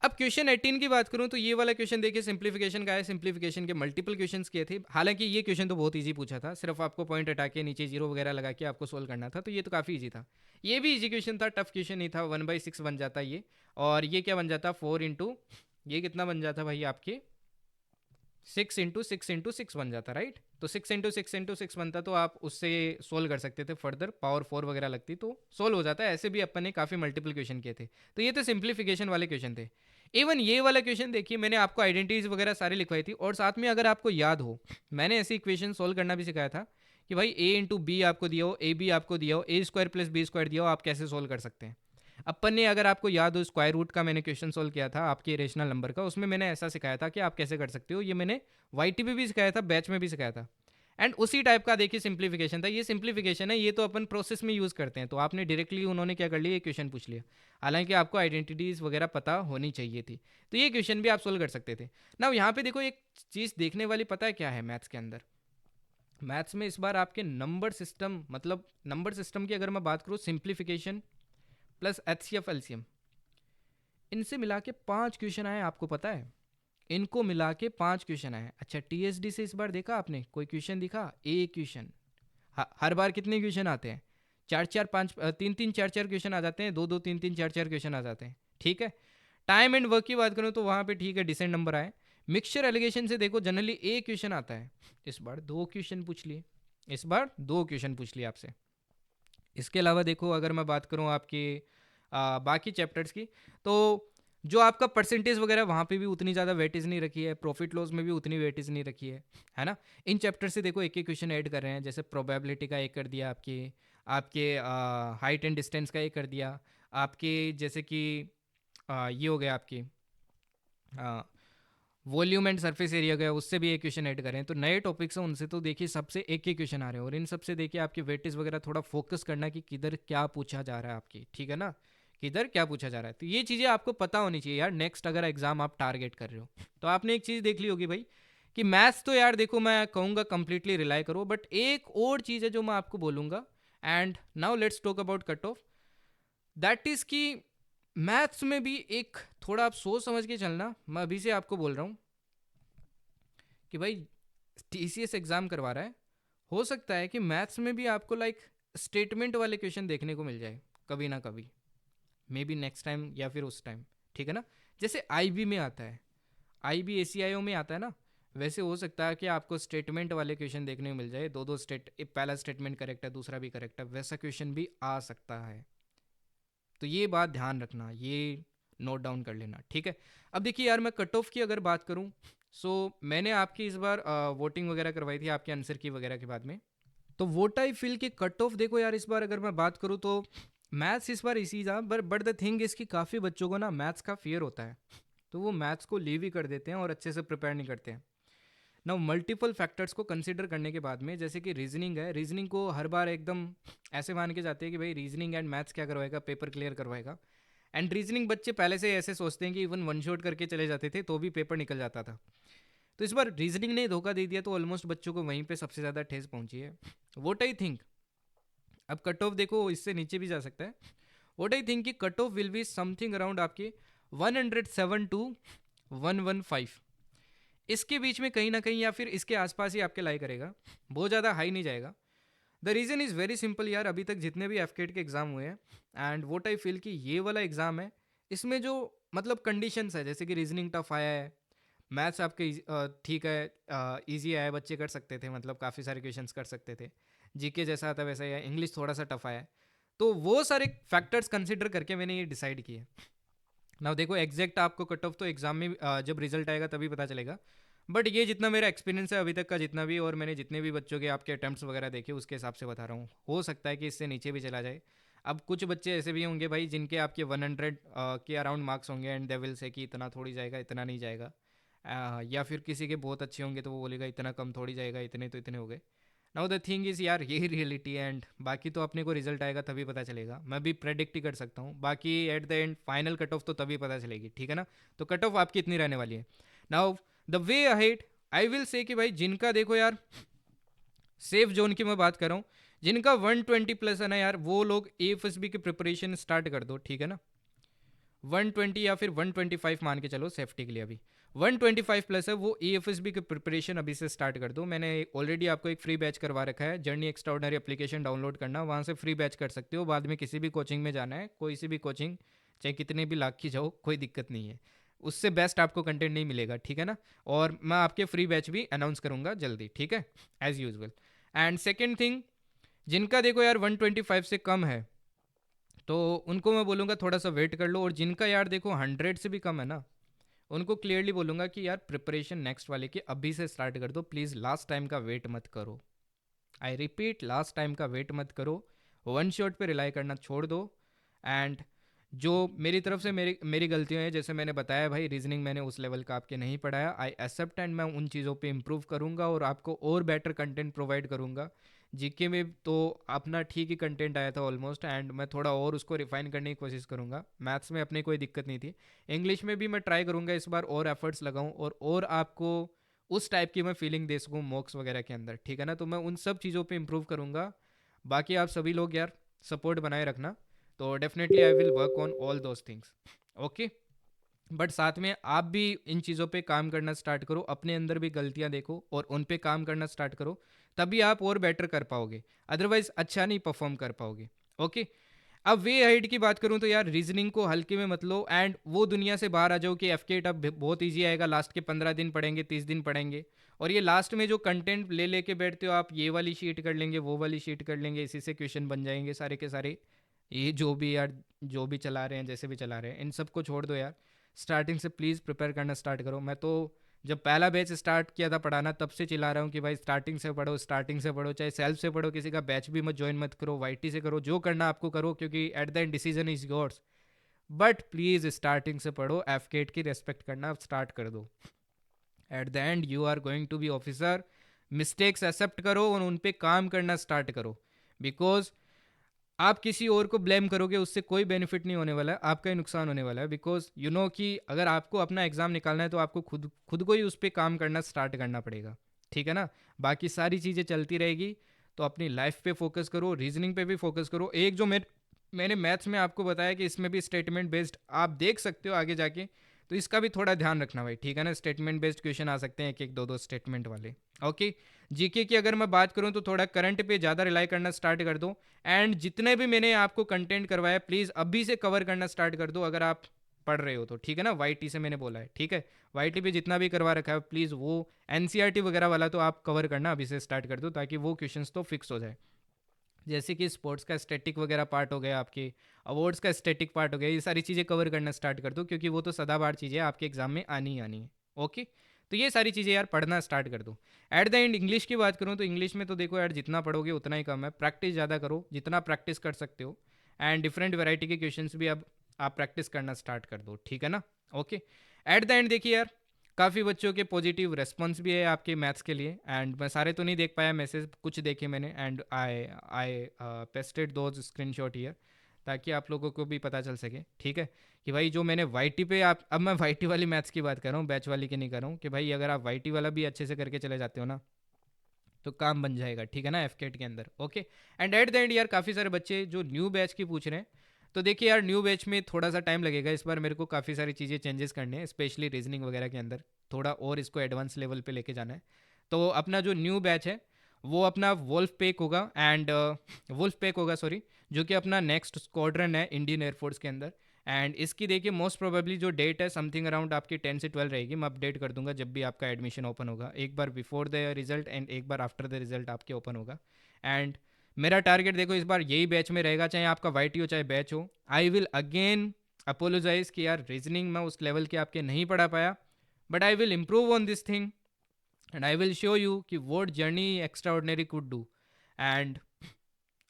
अब क्वेश्चन 18 की बात करूं तो ये वाला क्वेश्चन देखिए सिंप्लीफिकेशन का है, सिंप्लीफिकेशन के मल्टीपल क्वेश्चंस किए थे, हालांकि ये क्वेश्चन तो बहुत इजी पूछा था, सिर्फ आपको पॉइंट हटा के नीचे जीरो वगैरह लगा के आपको सोल्व करना था, तो ये तो काफ़ी इजी था। ये भी इजी क्वेश्चन था, टफ क्वेश्चन नहीं था, 1/6 बन जाता ये, और ये क्या बन जाता 4 इंटू, ये कितना बन जाता भाई आपके 6 इंटू 6 बन जाता, राइट। तो 6 इंटू 6 बनता, तो आप उससे सोल्व कर सकते थे, फर्दर पावर 4 वगैरह लगती तो सोल्व हो जाता है। ऐसे भी अपन ने काफ़ी मल्टीपल क्वेश्चन किए थे, तो ये तो सिंप्लीफिकेशन वाले क्वेश्चन थे। इवन ये वाला क्वेश्चन देखिए मैंने आपको आइडेंटिटीज वगैरह सारी लिखवाई थी, और साथ में अगर आपको याद हो मैंने ऐसे इक्वेशन सोल्व करना भी सिखाया था कि भाई ए इंटू बी आपको दिया हो, ए बी आपको दिया हो, ए स्क्वायर प्लस बी स्क्वायर दिया हो, आप कैसे सोल्व कर सकते हैं। अपन ने अगर आपको याद हो स्क्वायर रूट का मैंने क्वेश्चन सोल्व किया था आपके रेशनल नंबर का, उसमें मैंने ऐसा सिखाया था कि आप कैसे कर सकते हो, ये मैंने वाईटी में भी सिखाया था, बैच में भी सिखाया था, एंड उसी टाइप का देखिए सिंप्लीफिकेशन था। ये सिंप्लीफिकेशन है, ये तो अपन प्रोसेस में यूज़ करते हैं, तो आपने डायरेक्टली उन्होंने क्या कर लिया, ये क्वेश्चन पूछ लिया, हालांकि आपको आइडेंटिटीज़ वगैरह पता होनी चाहिए थी, तो ये क्वेश्चन भी आप सोल्व कर सकते थे ना। यहाँ पे देखो एक चीज़ देखने वाली पता है क्या है मैथ्स के अंदर, मैथ्स में इस बार आपके नंबर सिस्टम, मतलब नंबर सिस्टम की अगर मैं बात करूँ, सिंप्लीफिकेशन प्लस एचसीएफ एलसीएम, इनसे मिला के 5 क्वेश्चन आए, आपको पता है, इनको मिला के 5 क्वेश्चन आए। अच्छा टीएसडी से इस बार देखा आपने कोई क्वेश्चन दिखा, एक क्वेश्चन, हर बार कितने क्वेश्चन आते हैं, चार चार पाँच, तीन तीन चार चार क्वेश्चन आ जाते हैं, दो दो तीन तीन चार चार क्वेश्चन आ जाते हैं, ठीक है। टाइम एंड वर्क की बात करूँ तो वहाँ पे ठीक है डिसेंट नंबर आए। मिक्सचर एलिगेशन से देखो जनरली एक क्वेश्चन आता है, इस बार 2 क्वेश्चन पूछ लिए, इस बार 2 क्वेश्चन पूछ लिए आपसे। इसके अलावा देखो अगर मैं बात करूँ आपके बाकी चैप्टर्स की, तो जो आपका परसेंटेज वगैरह वहाँ पे भी उतनी ज़्यादा वेटेज नहीं रखी है, प्रॉफिट लॉस में भी उतनी वेटेज नहीं रखी है ना। इन चैप्टर से देखो एक एक क्वेश्चन ऐड कर रहे हैं, जैसे प्रोबेबिलिटी का एक कर दिया, आपके आपके हाइट एंड डिस्टेंस का एक कर दिया, आपके जैसे कि ये हो गया आपकी वॉल्यूम एंड सरफेस एरिया गया, उससे भी एक क्वेश्चन ऐड करें, तो नए टॉपिक्स हैं उनसे तो देखिए सबसे एक एक क्वेश्चन आ रहे हैं, और इन सबसे देखिए आपकी वेटेज वगैरह थोड़ा फोकस करना कि किधर क्या पूछा जा रहा है आपकी, ठीक है ना, किधर क्या पूछा जा रहा है, तो ये चीज़ें आपको पता होनी चाहिए यार। नेक्स्ट अगर एग्जाम आप टारगेट कर रहे हो तो आपने एक चीज़ देख ली होगी भाई कि मैथ्स तो यार देखो मैं कहूँगा कंप्लीटली रिलाई करो, बट एक और चीज़ है जो मैं आपको बोलूँगा, and now let's talk about cut off, that is कि मैथ्स में भी एक थोड़ा आप सोच समझ के चलना, मैं अभी से आपको बोल रहा हूँ कि भाई टीसीएस एग्ज़ाम करवा रहा है, हो सकता है कि मैथ्स में भी आपको लाइक स्टेटमेंट वाले क्वेश्चन देखने को मिल जाए कभी ना कभी, मे बी नेक्स्ट टाइम या फिर उस टाइम, ठीक है ना। जैसे आईबी में आता है, आईबी एसीआईओ में आता है ना, वैसे हो सकता है कि आपको स्टेटमेंट वाले क्वेश्चन देखने को मिल जाए, दो दो पहला स्टेटमेंट करेक्ट है दूसरा भी करेक्ट है, वैसा क्वेश्चन भी आ सकता है, तो ये बात ध्यान रखना, ये नोट डाउन कर लेना, ठीक है। अब देखिए यार मैं कट ऑफ की अगर बात करूं, सो मैंने आपकी इस बार वोटिंग वगैरह करवाई थी आपके आंसर की वगैरह के बाद में, तो वोट आई फील कि कट ऑफ देखो यार इस बार अगर मैं बात करूं तो मैथ्स इस बार इसी था, बट द थिंग इसकी काफ़ी बच्चों को ना मैथ्स का फियर होता है, तो वो मैथ्स को लीव ही कर देते हैं और अच्छे से प्रिपेयर नहीं करते हैं ना। मल्टीपल फैक्टर्स को कंसिडर करने के बाद में, जैसे कि रीजनिंग है, रीजनिंग को हर बार एकदम ऐसे मान के जाते हैं कि भाई रीजनिंग एंड मैथ्स क्या करवाएगा, पेपर क्लियर करवाएगा, एंड रीजनिंग बच्चे पहले से ऐसे सोचते हैं कि इवन वन शॉट करके चले जाते थे तो भी पेपर निकल जाता था, तो इस बार रीजनिंग ने धोखा दे दिया, तो ऑलमोस्ट बच्चों को वहीं पे सबसे ज़्यादा ठेस पहुंची है। वोट आई थिंक अब कट ऑफ देखो इससे नीचे भी जा सकता है, वोट आई थिंक कि cut off will be something around आपके 107 टू 115, इसके बीच में कहीं ना कहीं या फिर इसके आसपास ही आपके लाई करेगा, बहुत ज़्यादा हाई नहीं जाएगा। The reason is very simple यार, अभी तक जितने भी एफकेट के एग्ज़ाम हुए हैं, एंड वोट आई फील कि ये वाला एग्ज़ाम है, इसमें जो मतलब कंडीशंस है, जैसे कि रीजनिंग टफ आया है, मैथ्स आपके ठीक है, इजी आया, बच्चे कर सकते थे, मतलब काफ़ी सारे क्वेश्चंस कर सकते थे। जीके जैसा आता वैसा ही है, इंग्लिश थोड़ा सा टफ आया है। तो वो सारे फैक्टर्स कंसिडर करके मैंने ये डिसाइड किया। ना देखो एग्जैक्ट आपको कट ऑफ तो एग्जाम में जब रिजल्ट आएगा तभी पता चलेगा। बट ये जितना मेरा एक्सपीरियंस है अभी तक का, जितना भी, और मैंने जितने भी बच्चों के आपके अटैम्प्ट्स वगैरह देखे, उसके हिसाब से बता रहा हूँ। हो सकता है कि इससे नीचे भी चला जाए। अब कुछ बच्चे ऐसे भी होंगे भाई जिनके आपके 100 के अराउंड मार्क्स होंगे, एंड दे विल से कि इतना थोड़ी जाएगा, इतना नहीं जाएगा। या फिर किसी के बहुत अच्छे होंगे तो वो बोलेगा इतना कम थोड़ी जाएगा, इतने तो इतने हो गए। नाउ द थिंग इज़ यार, यही रियलिटी है। एंड बाकी तो अपने को रिजल्ट आएगा तभी पता चलेगा। मैं भी प्रेडिक्ट ही कर सकता हूँ, बाकी eight the and final cut off तो तभी पता चलेगी, ठीक है ना। तो कट ऑफ आपकी इतनी रहने वाली है। Now the way ahead, I will say कि भाई जिनका देखो यार सेफ जोन की मैं बात कर रहा हूँ, जिनका 120 प्लस है ना यार, वो लोग AFSB की प्रिपरेशन स्टार्ट कर दो, ठीक है ना। 120 या फिर 125 मान के चलो सेफ्टी के लिए। अभी 125 प्लस है, वो AFSB की प्रिपरेशन अभी से स्टार्ट कर दो। मैंने ऑलरेडी आपको एक फ्री बैच करवा रखा है, जर्नी एक्स्ट्राऑर्डिनरी एप्लीकेशन डाउनलोड करना, वहाँ से फ्री बैच कर सकते हो। बाद में किसी भी कोचिंग में जाना है, कोई सी भी कोचिंग, चाहे कितने भी लाख की जाओ, कोई दिक्कत नहीं है। उससे बेस्ट आपको कंटेंट नहीं मिलेगा, ठीक है ना। और मैं आपके फ्री बैच भी अनाउंस करूँगा जल्दी, ठीक है, as usual. And second thing, जिनका देखो यार 125 से कम है, तो उनको मैं बोलूँगा थोड़ा सा वेट कर लो। और जिनका यार देखो 100 से भी कम है ना, उनको क्लियरली बोलूँगा कि यार प्रिपरेशन नेक्स्ट वाले की अभी से स्टार्ट कर दो प्लीज़। लास्ट टाइम का वेट मत करो। आई रिपीट, लास्ट टाइम का वेट मत करो। वन शॉट पे रिलाई करना छोड़ दो। एंड जो मेरी तरफ से मेरी मेरी गलतियाँ हैं, जैसे मैंने बताया भाई, रीजनिंग मैंने उस लेवल का आपके नहीं पढ़ाया, आई एक्सेप्ट, एंड मैं उन चीज़ों पे इम्प्रूव करूँगा और आपको और बेटर कंटेंट प्रोवाइड करूँगा। जीके में तो अपना ठीक ही कंटेंट आया था ऑलमोस्ट, एंड मैं थोड़ा और उसको रिफाइन करने की कोशिश करूँगा। मैथ्स में अपने कोई दिक्कत नहीं थी, इंग्लिश में भी मैं ट्राई करूँगा इस बार और एफर्ट्स लगाऊँ, और आपको उस टाइप की मैं फीलिंग दे सकूँ मॉक्स वगैरह के अंदर, ठीक है ना। तो मैं उन सब चीज़ों पे इम्प्रूव करूँगा। बाकी आप सभी लोग यार सपोर्ट बनाए रखना। तो definitely I will work on all those things, okay. But साथ में आप भी इन चीज़ों पे काम करना स्टार्ट करो, अपने अंदर भी गलतियां देखो और उन पे काम करना स्टार्ट करो, तभी आप और बेटर कर पाओगे। अदरवाइज अच्छा नहीं परफॉर्म कर पाओगे, ओके। अब वे हाइट की बात करूं तो यार रीजनिंग को हल्के में मत लो, एंड वो दुनिया से बाहर आ जाओ कि FK अब बहुत ईजी आएगा, लास्ट के 15 दिन पढ़ेंगे, 30 दिन पढ़ेंगे, और ये लास्ट में जो कंटेंट ले लेके बैठते हो आप, ये वाली शीट कर लेंगे, वो वाली शीट कर लेंगे, इसी से क्वेश्चन बन जाएंगे सारे के सारे। ये जो भी यार, जो भी चला रहे हैं, जैसे भी चला रहे हैं, इन सबको छोड़ दो यार। स्टार्टिंग से प्लीज़ प्रिपेयर करना स्टार्ट करो। मैं तो जब पहला बैच स्टार्ट किया था पढ़ाना, तब से चिल्ला रहा हूँ कि भाई स्टार्टिंग से पढ़ो, स्टार्टिंग से पढ़ो, चाहे सेल्फ से पढ़ो, किसी का बैच भी मत ज्वाइन मत करो, YT से करो, जो करना आपको करो, क्योंकि at the end decision is yours. But please starting से पढ़ो, FCAT की रेस्पेक्ट करना स्टार्ट कर दो। At the end you are going to be officer. Mistakes accept करो और उन पे काम करना स्टार्ट करो, बिकॉज आप किसी और को ब्लेम करोगे, उससे कोई बेनिफिट नहीं होने वाला है, आपका ही नुकसान होने वाला है। बिकॉज यू नो कि अगर आपको अपना एग्जाम निकालना है तो आपको खुद खुद को ही उस पर काम करना स्टार्ट करना पड़ेगा, ठीक है ना। बाकी सारी चीज़ें चलती रहेगी। तो अपनी लाइफ पे फोकस करो, रीजनिंग पे भी फोकस करो। एक जो मैंने मैथ्स में आपको बताया कि इसमें भी स्टेटमेंट बेस्ड आप देख सकते हो आगे जाके, तो इसका भी थोड़ा ध्यान रखना भाई, ठीक है ना। स्टेटमेंट बेस्ड क्वेश्चन आ सकते हैं, एक एक दो दो स्टेटमेंट वाले, ओके। जीके की अगर मैं बात करूं तो थोड़ा करंट पे ज़्यादा रिलाई करना स्टार्ट कर दो। एंड जितने भी मैंने आपको कंटेंट करवाया, प्लीज़ अभी से कवर करना स्टार्ट कर दो, अगर आप पढ़ रहे हो तो, ठीक है ना। YT से मैंने बोला है, ठीक है। YT पे जितना भी करवा रखा है, प्लीज़ वो NCERT वगैरह वाला तो आप कवर करना अभी से स्टार्ट कर दो, ताकि वो क्वेश्चंस तो फिक्स हो जाए। जैसे कि स्पोर्ट्स का स्टैटिक वगैरह पार्ट हो गया, आपके अवार्ड्स का स्टैटिक पार्ट हो गया, ये सारी चीज़ें कवर करना स्टार्ट कर दो, क्योंकि वो तो सदाबहार चीज़ें आपके एग्जाम में आनी ही आनी है, ओके। तो ये सारी चीज़ें यार पढ़ना स्टार्ट कर दो। एट द एंड इंग्लिश की बात करूँ तो इंग्लिश में तो देखो यार, जितना पढ़ोगे उतना ही कम है, प्रैक्टिस ज़्यादा करो, जितना प्रैक्टिस कर सकते हो। एंड डिफरेंट वेराइटी के क्वेश्चन भी अब आप प्रैक्टिस करना स्टार्ट कर दो, ठीक है ना, ओके। एट द एंड देखिए यार, काफ़ी बच्चों के पॉजिटिव रेस्पॉन्स भी है आपके मैथ्स के लिए, एंड मैं सारे तो नहीं देख पाया मैसेज, कुछ देखे मैंने, and I pasted those screenshot here, ताकि आप लोगों को भी पता चल सके, ठीक है, कि भाई जो मैंने YT पे, आप अब मैं YT वाली मैथ्स की बात कर रहा हूँ, बैच वाली की नहीं कर रहा हूँ, कि भाई अगर आप YT वाला भी अच्छे से करके चले जाते हो ना, तो काम बन जाएगा, ठीक है ना, FCAT के अंदर, okay. And eight the and यार, काफ़ी सारे बच्चे जो न्यू बैच की पूछ रहे हैं, तो देखिए यार, न्यू बैच में थोड़ा सा टाइम लगेगा इस बार, मेरे को काफ़ी सारी चीज़ें चेंजेस करने हैं, स्पेशली रीजनिंग वगैरह के अंदर, थोड़ा और इसको एडवांस लेवल पे लेके जाना है। तो अपना जो न्यू बैच है, वो अपना वुल्फ पैक होगा, एंड वुल्फ पैक होगा, सॉरी, जो कि अपना नेक्स्ट स्क्वाड्रन है इंडियन एयरफोर्स के अंदर। एंड इसकी देखिए मोस्ट प्रोबेबली जो डेट है समथिंग अराउंड आपकी 10 से 12 रहेगी, मैं अपडेट कर दूंगा जब भी आपका एडमिशन ओपन होगा, एक बार बिफोर द रिजल्ट एंड एक बार आफ्टर द रिजल्ट आपके ओपन होगा। एंड मेरा टारगेट देखो इस बार यही बैच में रहेगा, चाहे आपका वाई हो चाहे बैच हो। आई विल अगेन अपोलोजाइज कि यार रीजनिंग मैं उस लेवल के आपके नहीं पढ़ा पाया, but I will improve on this thing and I will show you कि what journey extraordinary could do. And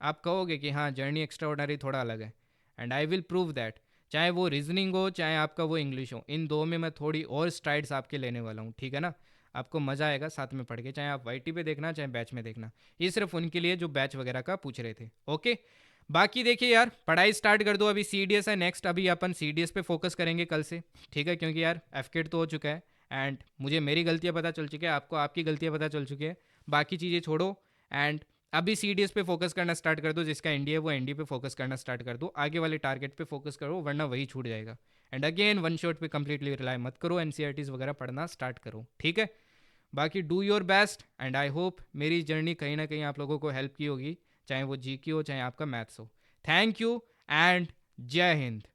आप कहोगे कि हाँ जर्नी एक्स्ट्रा ऑर्डनरी थोड़ा अलग है, and I will prove that. चाहे वो रीजनिंग हो चाहे आपका वो इंग्लिश हो, इन दो में मैं थोड़ी और स्ट्राइड्स आपके लेने वाला हूँ, ठीक है ना। आपको मज़ा आएगा साथ में पढ़ के, चाहे आप वाई पे देखना चाहे बैच में देखना। ये सिर्फ उनके लिए जो बैच वगैरह का पूछ रहे थे। ओके, बाकी देखिए यार पढ़ाई स्टार्ट कर दो, अभी सी डी एस है नेक्स्ट, अभी अपन सी डी एस पे फोकस करेंगे कल से, ठीक है, क्योंकि यार एफ तो हो चुका है एंड मुझे मेरी गलतियाँ पता चल चुकी है, आपको आपकी गलतियाँ पता चल चुकी है। बाकी चीज़ें छोड़ो एंड अभी सी डी एस पे फोकस करना स्टार्ट कर दो, जिसका एन डी है वो एन डी पे फोकस करना स्टार्ट कर दो, आगे वाले टारगेट पे फोकस करो वरना वही छूट जाएगा। एंड अगेन वन शॉट पे कंप्लीटली रिलाई मत करो, एन सी आर टीज वगैरह पढ़ना स्टार्ट करो, ठीक है। बाकी do your best and I hope मेरी जर्नी कहीं ना कहीं आप लोगों को हेल्प की होगी, चाहे वो जी की हो चाहे आपका मैथ्स हो। थैंक यू एंड जय हिंद।